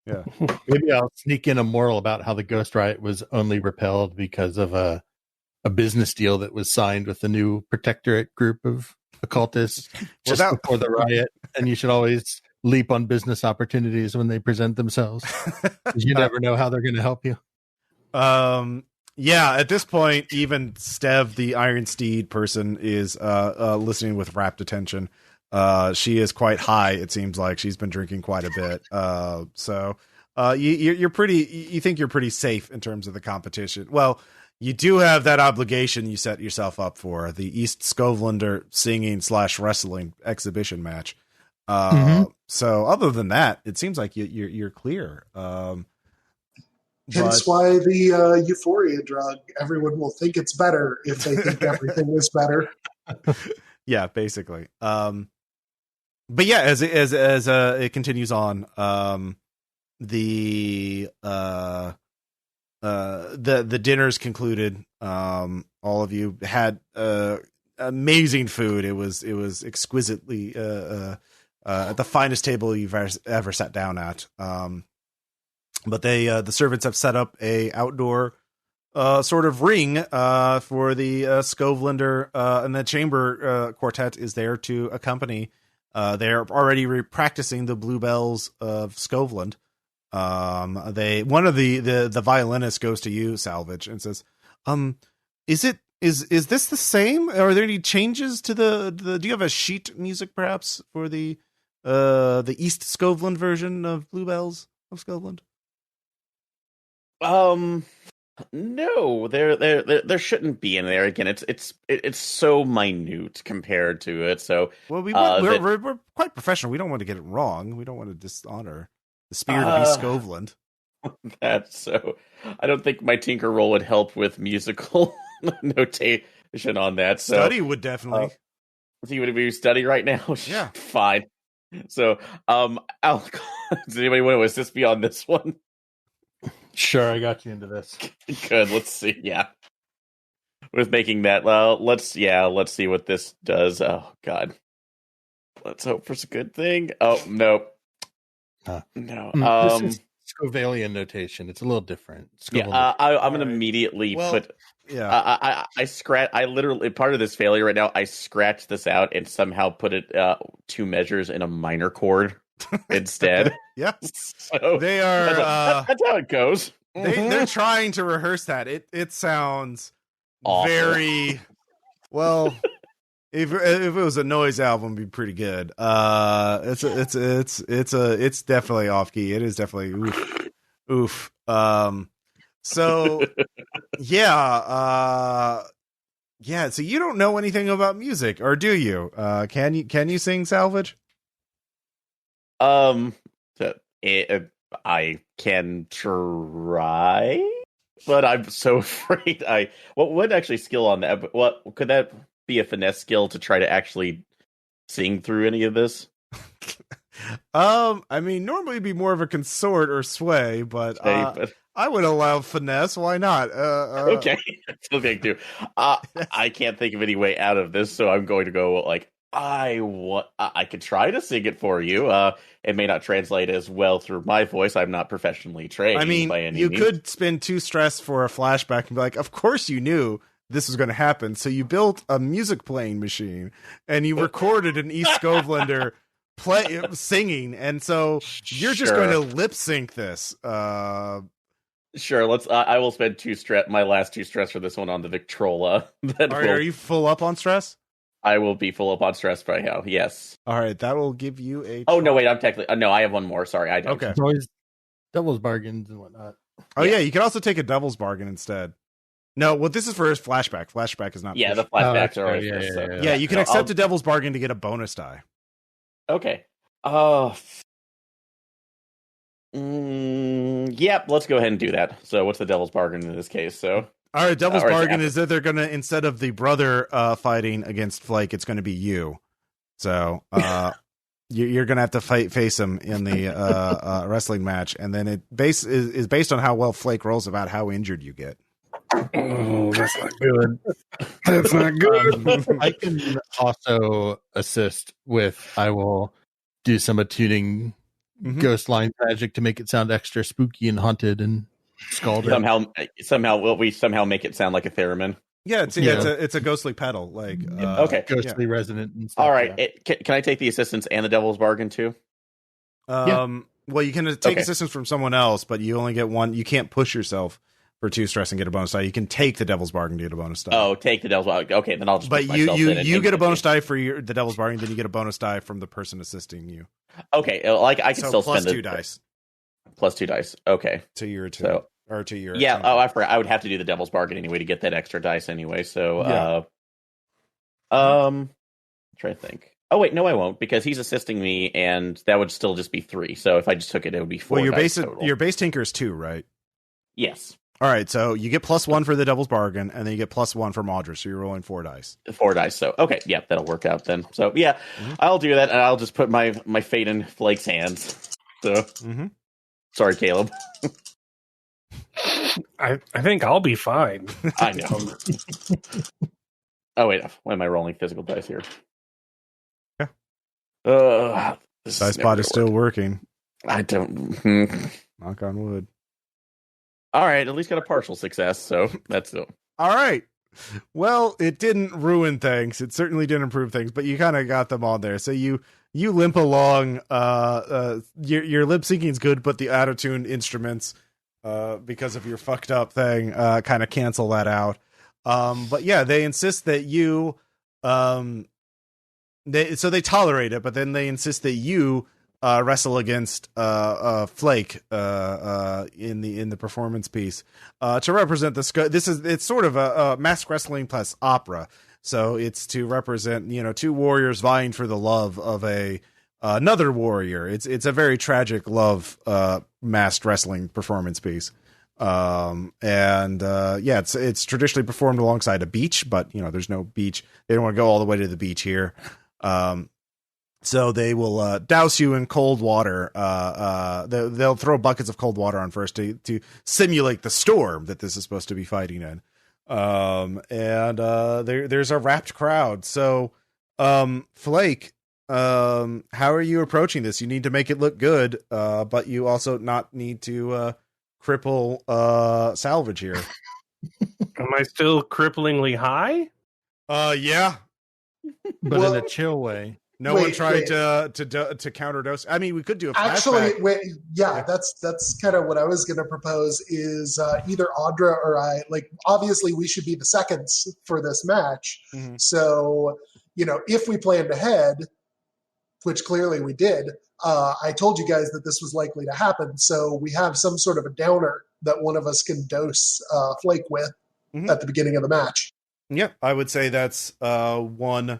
Yeah, maybe I'll sneak in a moral about how the Ghost Riot was only repelled because of a business deal that was signed with the new protectorate group of occultists just before the riot, and you should always leap on business opportunities when they present themselves. You never know how they're going to help you. Yeah, at this point, even Stev, the Iron Steed person, is listening with rapt attention. She is quite high. It seems like she's been drinking quite a bit. So you're pretty. You think you're pretty safe in terms of the competition. Well, you do have that obligation you set yourself up for, the East Scovelander singing / wrestling exhibition match. So other than that, it seems like you're clear. Hence why the euphoria drug, everyone will think it's better if they think everything is better. Yeah, basically. But yeah, as it continues on, the dinner's concluded. All of you had amazing food. It was exquisitely at the finest table you've ever sat down at. But the servants have set up a outdoor sort of ring for the Scovelander, and the chamber quartet is there to accompany. They're already practicing the bluebells of Scoveland. One of the violinists goes to you, Salvage, and says, is this the same? Are there any changes to the do you have a sheet music perhaps for the East Scoveland version of Bluebells of Scoveland? No, there shouldn't be in there. Again, it's so minute compared to it. So, well, we're quite professional. We don't want to get it wrong. We don't want to dishonor the spirit of East Scoveland. That's so. I don't think my tinker roll would help with musical notation on that. So, study would definitely. So you would be study right now? Yeah, fine. So, does anybody want to assist me on this one? Sure, I got you into this. Good. Let's see. Yeah, with making that. Let's see what this does. Oh God. Let's hope for a good thing. Oh no. No. This is Scovalian notation. It's a little different. I'm gonna immediately put. Yeah. I literally, part of this failure right now, I scratched this out and somehow put it 2 measures in a minor chord instead. Yeah. So they are that's how it goes. They're trying to rehearse that. It sounds awful. Very well. If it was a noise album, it'd be pretty good. It's definitely off key. It is definitely oof. So yeah. So you don't know anything about music, or do you? Can you sing, Salvage? I can try, but I'm so afraid what would actually skill on that? What could that be, a finesse skill to try to actually sing through any of this? I mean, normally it'd be more of a consort or sway, but I would allow finesse. Why not? Okay, that's the thing too. I can't think of any way out of this, so I'm going to go like, I could try to sing it for you. It may not translate as well through my voice. I'm not professionally trained. I mean, by any you means. Could spend 2 stress for a flashback and be like, of course you knew this was going to happen. So you built a music playing machine and you recorded an East Scovelander singing. And so you're just going to lip sync this. Sure. Let's. I will spend my last 2 stress for this one on the Victrola. Are you full up on stress? I will be full up on stress by now. Yes. All right, that will give you a. Oh no! Wait, I'm technically. No, I have one more. Sorry, I don't. Okay. It's always devil's bargains and whatnot. Oh yeah, you can also take a devil's bargain instead. No, well, this is for his flashback. Flashback is not. Yeah, the flashbacks are always. Yeah, you can accept a devil's bargain to get a bonus die. Okay. Yep. Let's go ahead and do that. So, what's the devil's bargain in this case? So. All right, devil's bargain is that they're going to, instead of the brother fighting against Flake, it's going to be you. So you're going to have to face him in the wrestling match, and then it is based on how well Flake rolls about how injured you get. Oh, that's not good. That's not good. I can also assist with. I will do some attuning ghost line magic to make it sound extra spooky and haunted and scalded. Somehow, will we somehow make it sound like a theremin? Yeah, it's a ghostly pedal, like okay, ghostly resonant. And stuff, all right, can I take the assistance and the devil's bargain too? Well, you can take assistance from someone else, but you only get one. You can't push yourself for 2 stress and get a bonus die. You can take the devil's bargain to get a bonus die. Oh, take the devil's bargain. Okay, then I'll just. But you get a bonus die for the devil's bargain, then you get a bonus die from the person assisting you. Okay, like I can still plus spend 2 dice. Plus 2 dice. Okay, to your turn. So, or to your yeah. Oh, I forgot. I would have to do the devil's bargain anyway to get that extra dice anyway. So, I'm trying to think. Oh wait, no, I won't because he's assisting me, and that would still just be 3. So if I just took it, it would be 4. Well, total. Your base tinker is 2, right? Yes. All right, so you get +1 for the devil's bargain, and then you get +1 from Audra. So you're rolling 4 dice. 4 dice. So okay, yeah, that'll work out then. So yeah, I'll do that, and I'll just put my fate in Flake's hands. So sorry, Caleb. I think I'll be fine. I know. Oh wait, why am I rolling physical dice here? Dice bot is still working. I don't. Knock on wood. All right, at least got a partial success, so that's it. All right. Well, it didn't ruin things. It certainly didn't improve things, but you kind of got them on there. So you limp along. Your lip syncing is good, but the out-of-tune instruments, because of your fucked up thing, kind of cancel that out. But yeah, they insist that you. They tolerate it, but then they insist that you wrestle against Flake in the performance piece to represent the. It's sort of a mask wrestling plus opera, so it's to represent 2 warriors vying for the love of another warrior. It's a very tragic love masked wrestling performance piece. It's traditionally performed alongside a beach, but there's no beach. They don't want to go all the way to the beach here. So they will douse you in cold water. They'll throw buckets of cold water on first to simulate the storm that this is supposed to be fighting in. There's a rapt crowd. So, Flake, how are you approaching this? You need to make it look good, but you also not need to cripple Salvage here. Am I still cripplingly high? Yeah. But in a chill way. No one tried to counterdose. I mean, we could do a flashback. That's kind of what I was going to propose. Is either Audra or I. Like, obviously, we should be the seconds for this match. Mm-hmm. So, if we planned ahead, which clearly we did, I told you guys that this was likely to happen. So we have some sort of a downer that one of us can dose Flake with at the beginning of the match. Yeah, I would say that's 1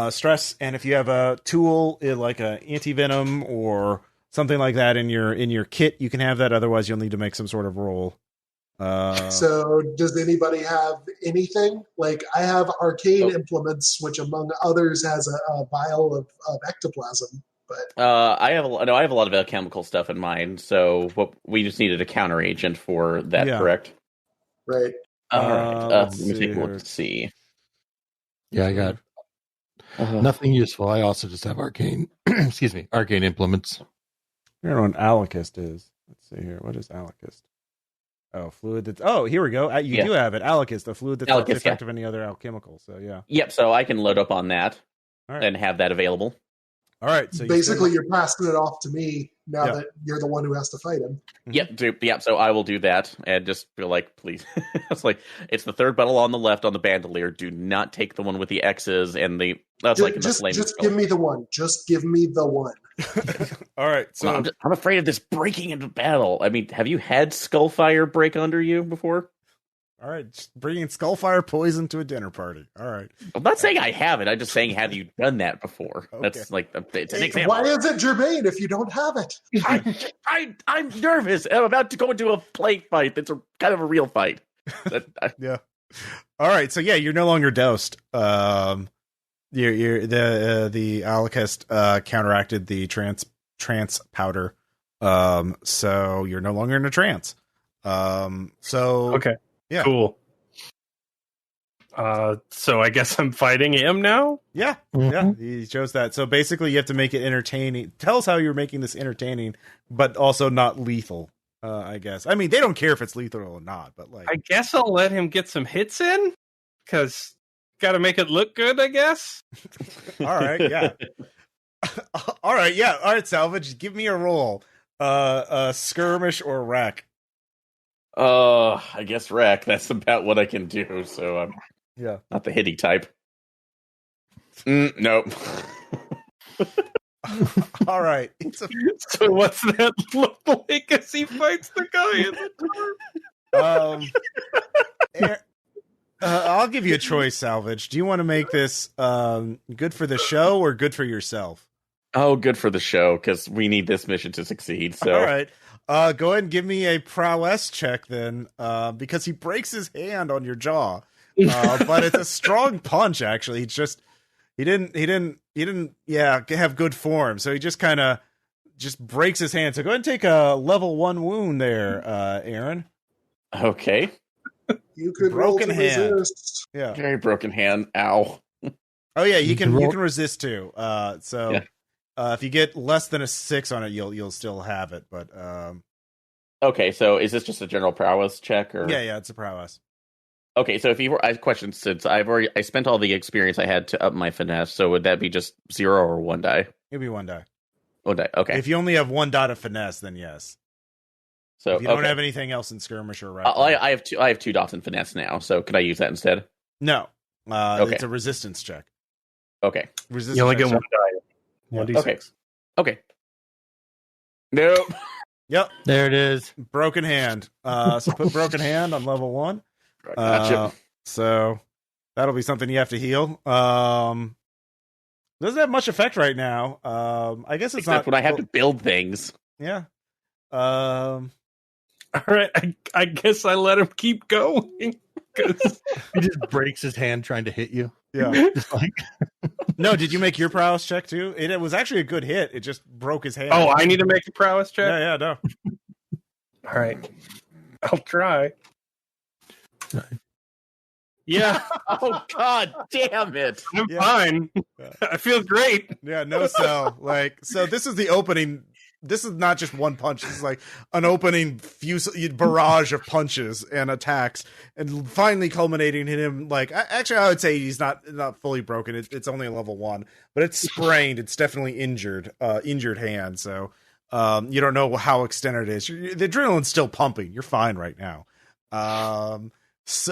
stress, and if you have a tool like a anti-venom or something like that in your kit, you can have that. Otherwise, you'll need to make some sort of roll. So does anybody have anything? Like, I have arcane implements, which among others has a vial of ectoplasm. But I have a lot of alchemical stuff in mind. So we just needed a counter agent for that, correct? Right. All right. Let me take a look to see. Yeah, I got nothing useful. I also just have arcane. Excuse me, arcane implements. I don't know what Alchemist is. Let's see here. What is Alchemist? Oh, fluid. Here we go. You do have it. Alchemist, the fluid that's not the effect of any other alchemical. So yeah. Yep. So I can load up on that and have that available. All right. So basically, you're passing it off to me now that you're the one who has to fight him. Yep. So I will do that and just feel like, please. It's like, it's the 3rd battle on the left on the bandolier. Do not take the one with the X's and the. That's just give me the one. Just give me the one. All right. So I'm afraid of this breaking into battle. I mean, have you had Skullfire break under you before? All right, just bringing Skullfire poison to a dinner party. All right. I'm not saying I haven't. I'm just saying, have you done that before? Okay. That's like it's an example. Why is it germane if you don't have it? I'm nervous. I'm about to go into a plague fight. That's kind of a real fight. Yeah. All right. So yeah, you're no longer doused. You're the Alchemist counteracted the trance powder. So you're no longer in a trance. Okay. Yeah. Cool. So I guess I'm fighting him now? Yeah. Yeah. He chose that. So basically you have to make it entertaining. Tell us how you're making this entertaining, but also not lethal, I guess. I mean, they don't care if it's lethal or not, but like... I guess I'll let him get some hits in, because gotta make it look good, I guess. All right, yeah. All right, yeah. All right, Salvage, give me a roll. Skirmish or wreck? I guess wreck. That's about what I can do, so I'm not the hitty type. Nope. All right. So what's that look like as he fights the guy in the car? I'll give you a choice, Salvage. Do you want to make this good for the show or good for yourself? Oh, good for the show, because we need this mission to succeed. So, all right. Go ahead and give me a prowess check then, because he breaks his hand on your jaw. But it's a strong punch. Actually, he didn't have good form, so he just kind of breaks his hand. So go ahead and take a level 1 wound there, Aaron. Okay. You could broken roll to hand. resist. Yeah, very broken hand. Ow. Oh yeah, you can resist too. If you get less than a 6 on it, you'll still have it. But okay, so is this just a general prowess check, or yeah, it's a prowess. Okay, so if you were, I question, since I spent all the experience I had to up my finesse, so would that be just 0 or 1 die? It'd be 1 die. 1 die. Okay. If you only have 1 dot of finesse, then yes. So if you don't have anything else in skirmish or wreck, I have 2 dots in finesse now. So could I use that instead? No. Okay. It's a resistance check. Okay. Resistance. You only get 1 die. 1d6. Okay. Nope. Yep. There it is. Broken hand. So put broken hand on level 1. Gotcha. So that'll be something you have to heal. Doesn't have much effect right now. I guess it's Except not when I have to build things. Yeah. All right, I guess I let him keep going. He just breaks his hand trying to hit you. Yeah. Like... No, did you make your prowess check too? It was actually a good hit. It just broke his hand. Oh, I need to make a prowess check? Yeah, no. All right. I'll try. Yeah. Oh, God damn it. I'm fine. I feel great. Yeah, no sell. So this is the opening. This is not just one punch. This is like an opening barrage of punches and attacks, and finally culminating in him. Actually, I would say he's not fully broken. It's only a level 1, but it's sprained. It's definitely injured hand. So you don't know how extended it is. The adrenaline's still pumping. You're fine right now. He's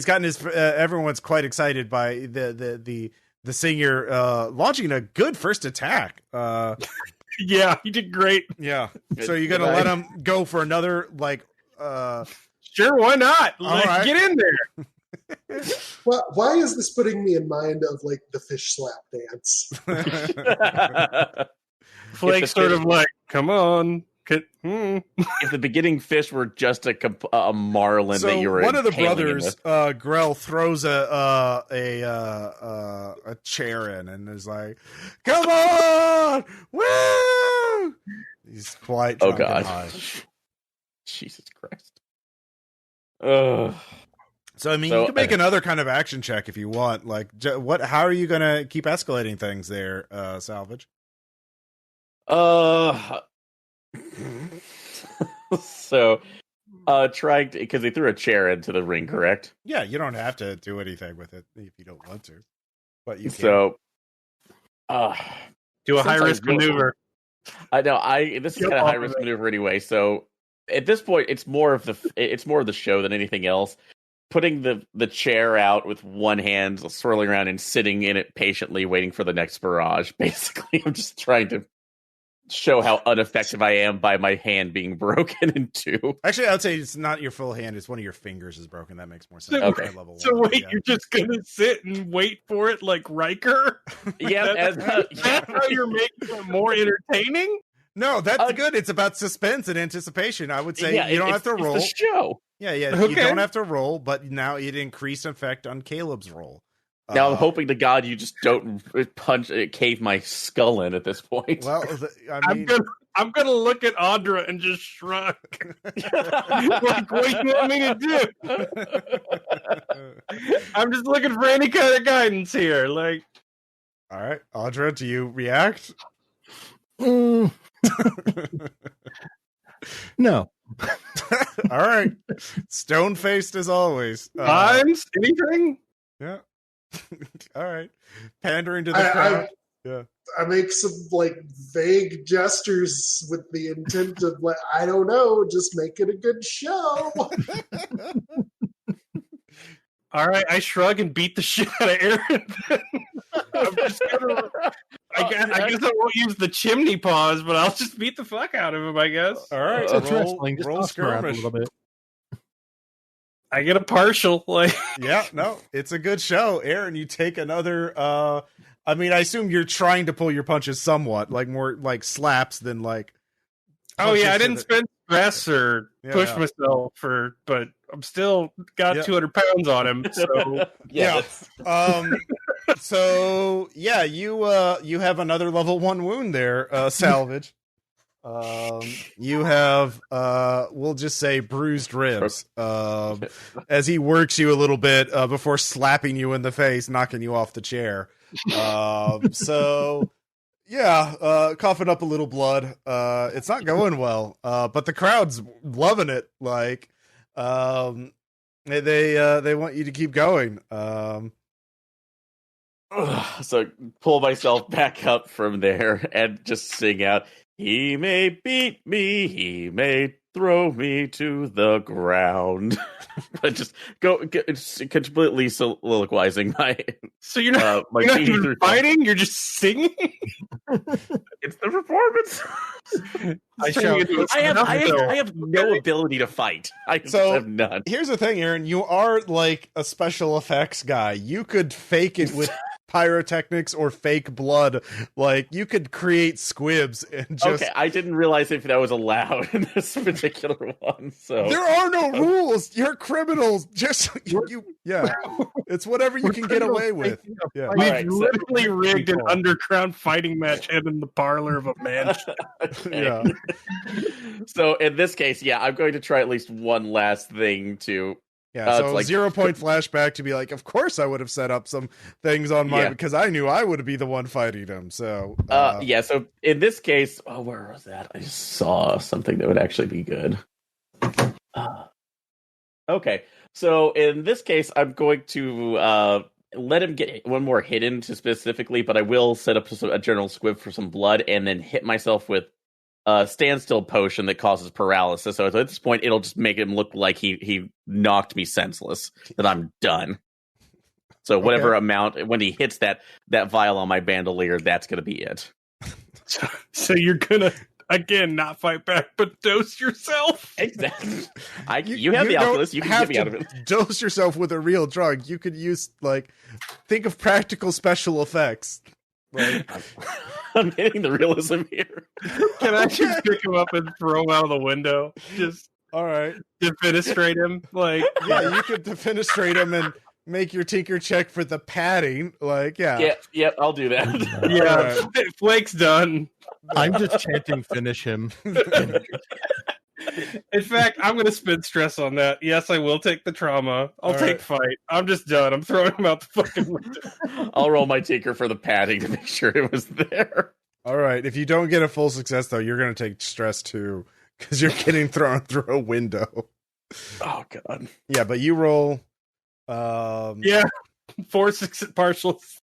gotten his. Everyone's quite excited by the singer launching a good first attack. Yeah, he did great. Yeah. So you're gonna let him go for another Sure, why not? Right. Get in there. Well, why is this putting me in mind of the fish slap dance? Flake's sort of like, come on. If the beginning fish were just a marlin that you were one of the brothers, Grell, throws a chair in and is like, "Come on, woo!" He's quite drunk and high. Jesus Christ. Ugh. So you can make another kind of action check if you want. How are you gonna keep escalating things there, Salvage? So trying to, because they threw a chair into the ring, correct? Yeah, you don't have to do anything with it if you don't want to, but you can. So do a high risk maneuver. I know. This is kind of high risk maneuver anyway. So at this point, it's more of the show than anything else. Putting the chair out with one hand, swirling around and sitting in it patiently, waiting for the next barrage. Basically, I'm just trying to show how ineffective I am by my hand being broken in 2. Actually, I would say it's not your full hand; it's one of your fingers is broken. That makes more sense. Okay. You're just gonna sit and wait for it like Riker? Yeah, that's how you're making it more entertaining. No, that's good. It's about suspense and anticipation. I would say you don't have to roll. It's the show. Yeah. Okay. You don't have to roll, but now it increased effect on Caleb's roll. Now I'm hoping to God you just don't cave my skull in at this point. Well, I'm I'm gonna look at Audra and just shrug. Like, what do you want me to do? I'm just looking for any kind of guidance here. Like, all right, Audra, do you react? No. All right, stone faced as always. Vimes, anything? Yeah. All right, pandering to the crowd. Yeah. I make some like vague gestures with the intent of like, I don't know, just make it a good show. All right, I shrug and beat the shit out of Aaron. I'm just gonna, I guess I won't use the chimney paws, but I'll just beat the fuck out of him, I guess. All right, roll skirmish. A little bit. I get a partial. Like, yeah, no, it's a good show. Aaron, you take another. I mean, I assume you're trying to pull your punches somewhat, like more like slaps than like. Oh yeah, I didn't spend stress or push myself but I'm still got 200 pounds on him. So yeah. So yeah, you have another level 1 wound there, Salvage. You have we'll just say bruised ribs. As he works you a little bit before slapping you in the face, knocking you off the chair. So yeah, coughing up a little blood. It's not going well. But the crowd's loving it. Like, they want you to keep going. So pull myself back up from there and just sing out, "He may beat me, he may throw me to the ground." But just completely soliloquizing my. So you're not, you're not even fighting. You're just singing. It's the performance. I have no ability to fight. I have none. Here's the thing, Aaron. You are like a special effects guy. You could fake it with pyrotechnics or fake blood. Like, you could create squibs and just. Okay, I didn't realize if that was allowed in this particular one. So there are no rules. You're criminals. Just yeah. It's whatever you can get away with. Yeah. We've literally rigged an underground fighting match and in the parlor of a mansion. Yeah. So in this case, I'm going to try at least one last thing to. Yeah, so like 0 point flashback to be like, of course I would have set up some things on mine because I knew I would be the one fighting him. So so in this case, where was that? I just saw something that would actually be good. Okay, so in this case, I'm going to let him get one more hit into specifically, but I will set up a general squib for some blood and then hit myself with standstill potion that causes paralysis. So at this point, it'll just make him look like he knocked me senseless, that I'm done. So whatever amount, when he hits that vial on my bandolier, that's going to be it. So you're going to, again, not fight back, but dose yourself? Exactly. You have the alchemist. You can get me out of it. Dose yourself with a real drug. You could use, think of practical special effects. Like, I'm hitting the realism here. Can I just pick him up and throw him out of the window? Just all right. Defenestrate him. You could defenestrate him and make your tinker check for the padding. Yep, I'll do that. Yeah, right. Flake's done. I'm just chanting finish him. In fact, I'm going to spend stress on that. Yes, I will take the trauma. I'll take fight. I'm just done. I'm throwing him out the fucking window. I'll roll my tinker for the padding to make sure it was there. All right. If you don't get a full success, though, you're going to take stress, too, because you're getting thrown through a window. Oh, God. Yeah, but you roll... 4 partials.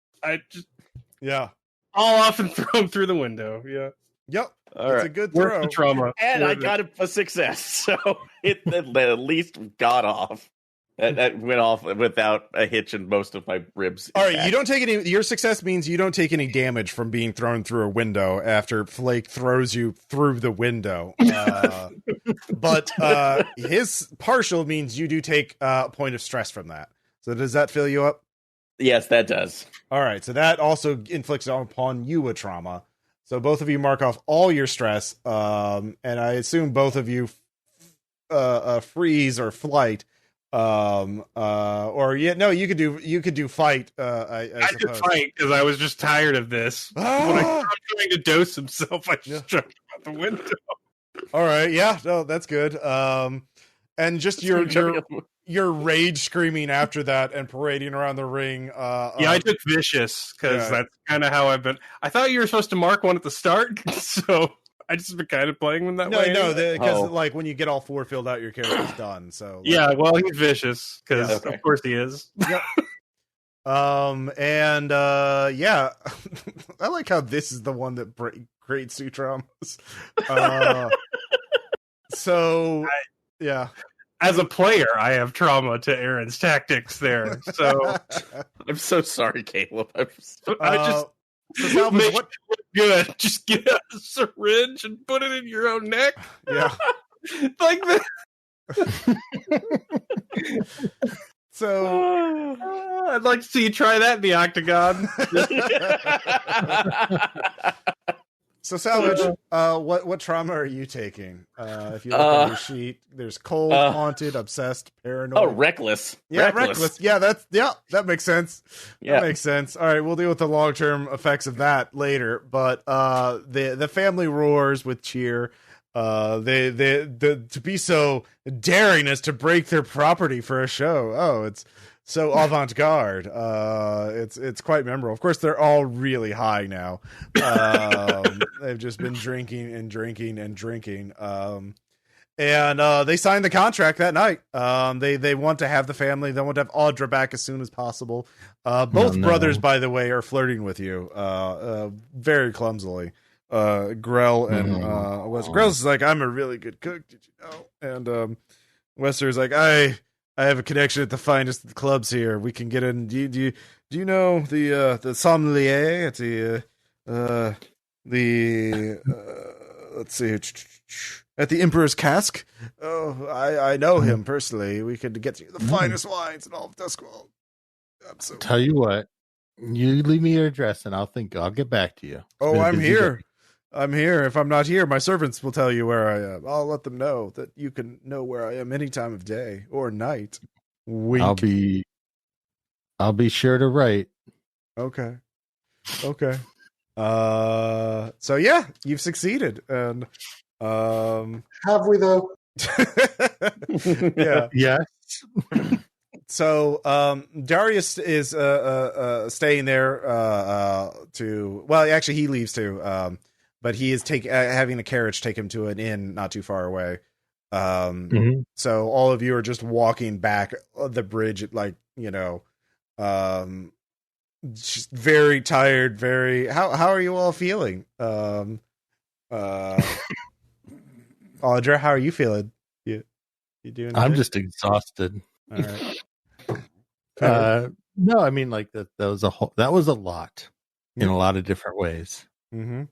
Yeah. All off and throw him through the window. Yeah. Yep. All right. A good throw. The trauma. And I got a success, so it at least got off. That went off without a hitch in most of my ribs. All right, you don't take any. Your success means you don't take any damage from being thrown through a window after Flake throws you through the window. But his partial means you do take a point of stress from that. So does that fill you up? Yes, that does. All right, so that also inflicts upon you a trauma. So both of you mark off all your stress, and I assume both of you freeze or flight. Or no, you could do fight. I did fight because I was just tired of this. When I saw him trying to dose himself, I just jumped out the window. All right, yeah, no, that's good. And just your rage screaming after that and parading around the ring. I took vicious because that's kind of how I've been. I thought you were supposed to mark one at the start, so I just been kind of playing them that way. No, because like when you get all 4 filled out, your character's done. So well, he's vicious because of course he is. Yep. And I like how this is the one that creates 2 traumas. As a player, I have trauma to Aaron's tactics there. So I'm so sorry, Caleb. So Salvage, what good? Just get a syringe and put it in your own neck. Yeah, like that. So I'd like to see you try that in the octagon. So Salvage, what trauma are you taking? If you look at your sheet, there's cold, haunted, obsessed, paranoid. Oh, reckless. Yeah, reckless. Yeah, that makes sense. Yeah, that makes sense. All right, we'll deal with the long term effects of that later. But the family roars with cheer. They to be so daring as to break their property for a show. Oh, it's so avant-garde. It's quite memorable. Of course, they're all really high now. They've just been drinking and drinking and drinking. And they signed the contract that night. They want to have the family. They want to have Audra back as soon as possible. Both brothers, by the way, are flirting with you very clumsily. Grell and Wes. Grell's is like, I'm a really good cook, did you know? And Wester's like, I have a connection at the finest of the clubs here. We can get in. Do you know the sommelier at the let's see, at the Emperor's Cask? Oh, I know him personally. We could get you the finest wines in all of Duskwall. Tell you what, you leave me your address and I'll get back to you. I'm here. I'm here. If I'm not here, my servants will tell you where I am. I'll let them know that you can know where I am any time of day or night. Wink. I'll be sure to write. Okay. So yeah, you've succeeded. And have we though? Yeah. Yes. So Darius is staying there actually he leaves too. But he is having a carriage take him to an inn not too far away. So all of you are just walking back the bridge, just very tired. How are you all feeling? Audra, how are you feeling? You doing? I'm just exhausted. All right. No, I mean that was a lot in a lot of different ways. Mm-hmm.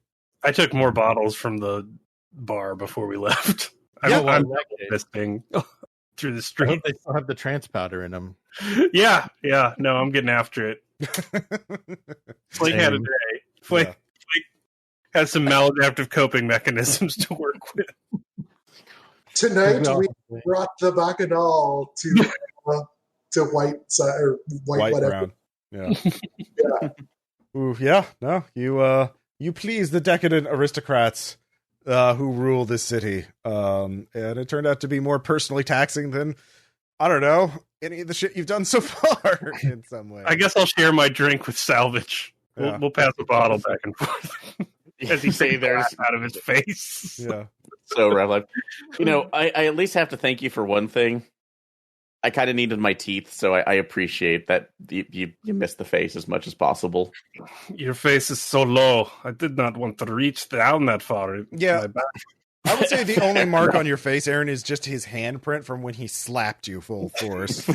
I took more bottles from the bar before we left. I'm this thing through the street. They still have the trance powder in them. Yeah. No, I'm getting after it. Flake had a day. Flake has some maladaptive coping mechanisms to work with. Tonight we brought the Bacchanal to white whatever. Brown. Yeah. Yeah. Ooh, yeah. No, you please the decadent aristocrats who rule this city. And it turned out to be more personally taxing than, I don't know, any of the shit you've done so far in some way. I guess I'll share my drink with Salvage. Yeah. We'll pass the bottle back and forth as he say there's out of his face. Yeah. So rough. I at least have to thank you for one thing. I kind of needed my teeth, so I appreciate that you missed the face as much as possible. Your face is so low. I did not want to reach down that far. Yeah. I would say the only mark on your face, Aaron, is just his handprint from when he slapped you full force.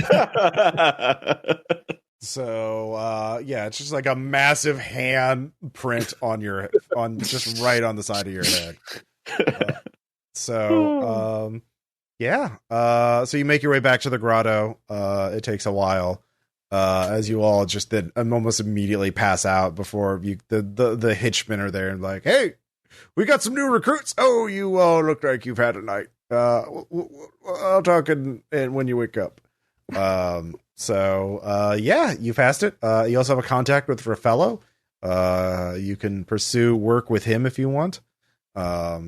So, it's just like a massive hand print on just right on the side of your head. So you make your way back to the grotto. It takes a while, as you all just then almost immediately pass out before the hitchmen are there and like, hey, we got some new recruits. Oh, you all look like you've had a night. I'll talk and when you wake up. Yeah, you passed it. You also have a contact with Raffello. You can pursue work with him if you want.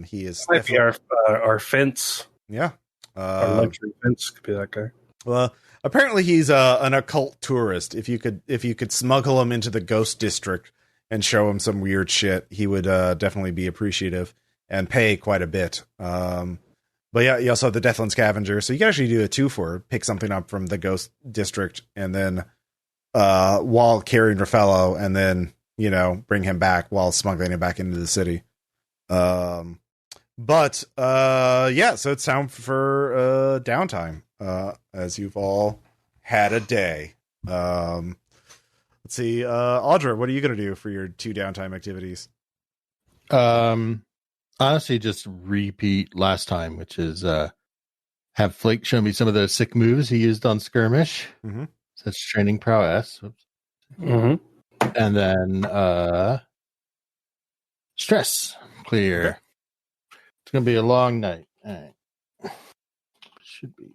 He is might be our fence. Yeah. Our luxury fence could be that guy. Well, apparently he's an occult tourist. If you could smuggle him into the Ghost District and show him some weird shit, he would definitely be appreciative and pay quite a bit. But yeah, you also have the Deathland Scavenger, so you can actually do a 2-for, pick something up from the Ghost District, and then while carrying Raffello, and then bring him back while smuggling him back into the city. Yeah, so it's time for downtime. As you've all had a day. Let's see, Audra, what are you going to do for your 2 downtime activities? Honestly, just repeat last time, which is have Flake show me some of those sick moves he used on Skirmish. Mm-hmm. So that's training prowess. Mm-hmm. And then stress clear. Okay. It's going to be a long night. All right. Should be.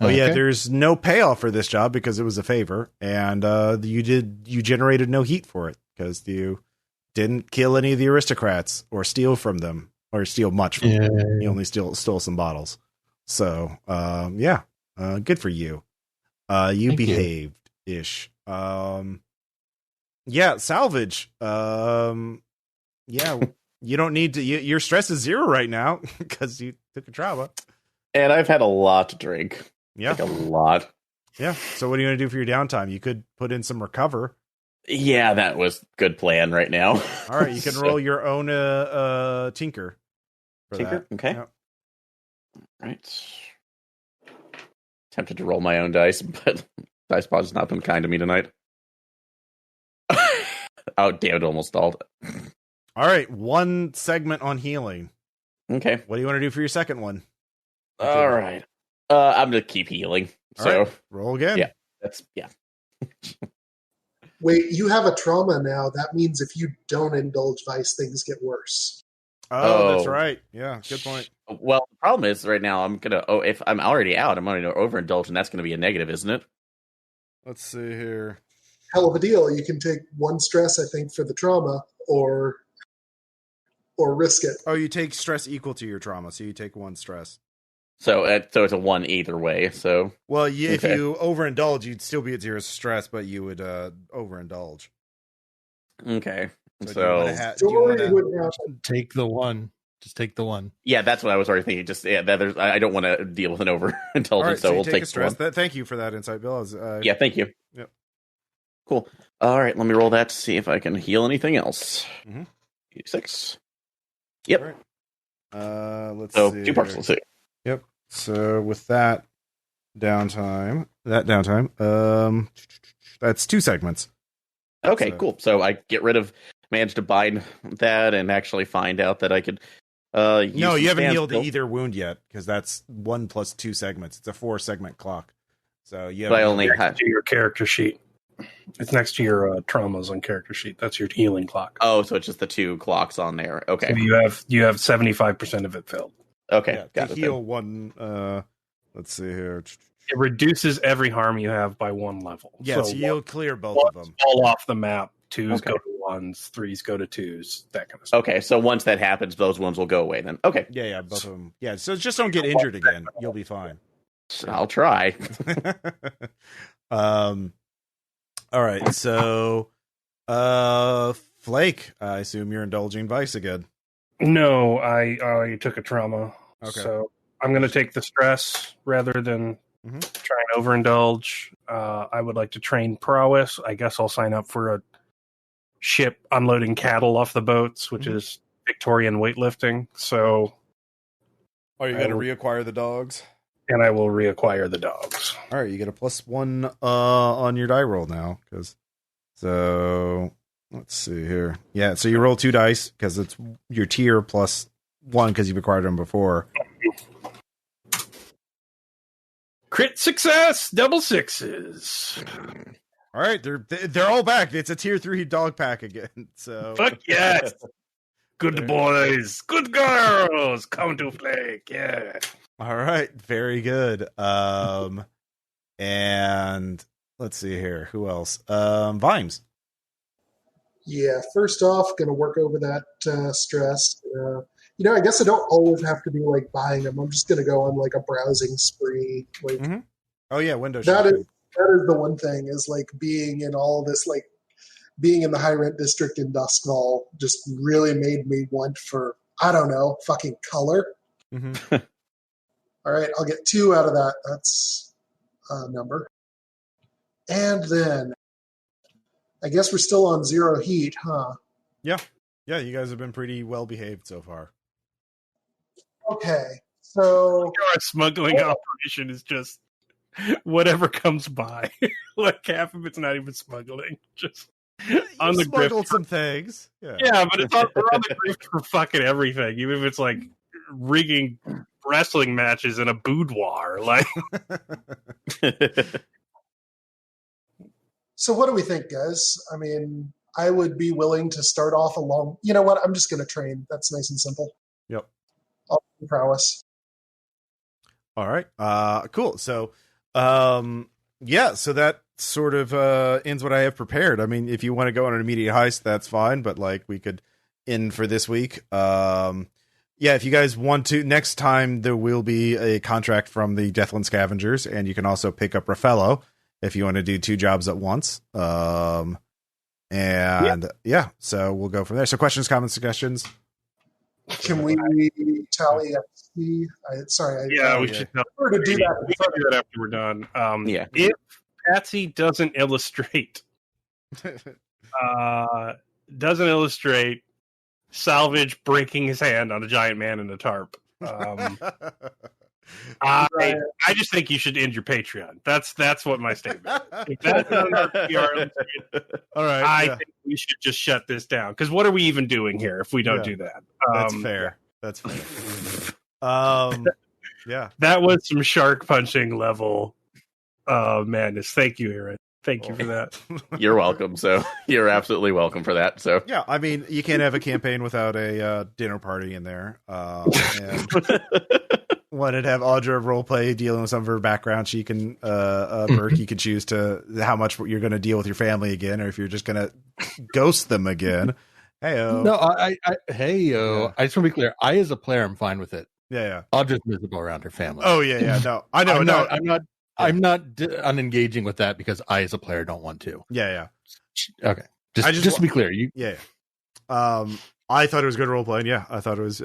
Oh yeah, there's no payoff for this job because it was a favor, and you generated no heat for it because you didn't kill any of the aristocrats or steal from them or steal much from them. You only stole some bottles. So good for you. You Thank behaved ish. Yeah, salvage. Yeah, you don't need to. Your stress is 0 right now because you took a trauma. And I've had a lot to drink. Yeah, like a lot. Yeah. So what are you going to do for your downtime? You could put in some recover. Yeah, that was good plan right now. All right, you can roll your own tinker. Tinker? That. Okay. Yep. Right. Tempted to roll my own dice, but dice pod has not been kind to me tonight. Oh, damn it, almost stalled. All right, 1 segment on healing. Okay. What do you want to do for your second one? All right. I'm going to keep healing. All right, roll again. Yeah. Wait, you have a trauma now. That means if you don't indulge vice, things get worse. Oh, that's right. Yeah, good point. Well, the problem is right now I'm going to, if I'm already out, I'm going to overindulge, and that's going to be a negative, isn't it? Let's see here. Hell of a deal. You can take 1 stress, I think, for the trauma, or risk it. Oh, you take stress equal to your trauma, so you take 1 stress. So it's a 1 either way. So if you overindulge, you'd still be at 0 stress, but you would overindulge. Okay. So take the 1. Just take the 1. Yeah, that's what I was already thinking. Just I don't want to deal with an overindulgence, right, so we'll take a stress. Thank you for that insight, Bill. Yeah, thank you. Yep. Cool. All right, let me roll that to see if I can heal anything else. Mm-hmm. 86. Yep. All right. Let's see. 2 parts. Let's see. Yep. So with that downtime, that's 2 segments. Okay, cool. So I managed to bind that and actually find out that I could. No, you haven't healed either wound yet because that's 1 plus 2 segments. It's a 4-segment clock. So you have. I only had to your character sheet. It's next to your traumas on character sheet. That's your healing clock. Oh, so it's just the 2 clocks on there. Okay. So you have 75% of it filled. Okay. Yeah, to heal 1. Let's see here. It reduces every harm you have by 1 level. Yeah, so you'll clear both of them. Fall off the map. 2s go to 1s, 3s go to 2s, that kind of stuff. Okay, so once that happens, those ones will go away then. Okay. Yeah, both of them. Yeah, so just don't get injured again. You'll be fine. I'll try. All right, so Flake, I assume you're indulging vice again. No, I took a trauma. Okay. So I'm going to take the stress rather than try and overindulge. I would like to train prowess. I guess I'll sign up for a ship unloading cattle off the boats, which is Victorian weightlifting. So are you going to reacquire the dogs? And I will reacquire the dogs. All right, you get a +1 on your die roll now. So let's see here. Yeah, so you roll 2 dice because it's your tier +1 because you've acquired them before. Crit success, double 6s. All right, they're all back. It's a tier 3 dog pack again. So fuck yes. Good boys, good girls, come to Flake. Yeah. All right, very good. And let's see here. Who else? Vimes. Yeah, first off, going to work over that stress. I guess I don't always have to be like buying them. I'm just going to go on like a browsing spree. Like, oh yeah, window that shopping. Is the one thing is like being in all this, like being in the high rent district in Duskfall just really made me want for, I don't know, fucking color. All right, I'll get 2 out of that. That's a number. And then I guess we're still on 0 heat, huh? Yeah. Yeah, you guys have been pretty well behaved so far. Okay, so our smuggling operation is just whatever comes by. Like half of it's not even smuggling. Just on the smuggled grift some things. Yeah, but we're on the grift for fucking everything, even if it's like rigging wrestling matches in a boudoir. Like, so what do we think, guys? I mean, I would be willing to start off along. You know what? I'm just going to train. That's nice and simple. Yep. All prowess. All right. Cool. So, so that sort of ends what I have prepared. I mean, if you want to go on an immediate heist, that's fine. But like, we could end for this week. If you guys want to, next time there will be a contract from the Deathland Scavengers, and you can also pick up Raffello if you want to do 2 jobs at once. So we'll go from there. So questions, comments, suggestions. Can we tally XP? we should do that after we're done. If Patsy doesn't illustrate Salvage breaking his hand on a giant man in a tarp, I just think you should end your Patreon. That's what my statement. If that's not an RPPR, all right. I think we should just shut this down, because what are we even doing here if we don't do that? That's fair. That's fair. That was some shark punching level madness. Thank you, Aaron. Thank you for that. You're welcome. So you're absolutely welcome for that. So yeah, I mean, you can't have a campaign without a dinner party in there. And wanted to have Audra roleplay dealing with some of her background. She can Birk, you can choose to how much you're going to deal with your family again, or if you're just going to ghost them again. Heyo. No, I just want to be clear. I, as a player, am fine with it. Yeah. Audра's miserable around her family. Oh yeah. No, I know. I'm not unengaging with that because I, as a player, don't want to. Yeah. Okay. Just to be clear, I thought it was good role playing. Yeah, I thought it was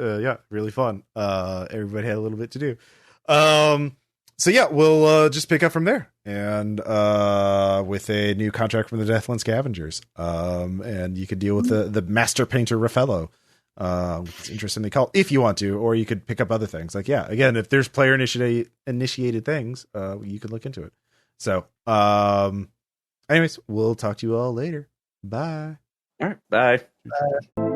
really fun. Everybody had a little bit to do. We'll just pick up from there, and with a new contract from the Deathland Scavengers, and you could deal with the Master Painter Raffello. It's interestingly called, if you want to, or you could pick up other things. Like, again, if there's player initiated things, you could look into it. So, anyways, we'll talk to you all later. Bye. All right. Bye. Bye.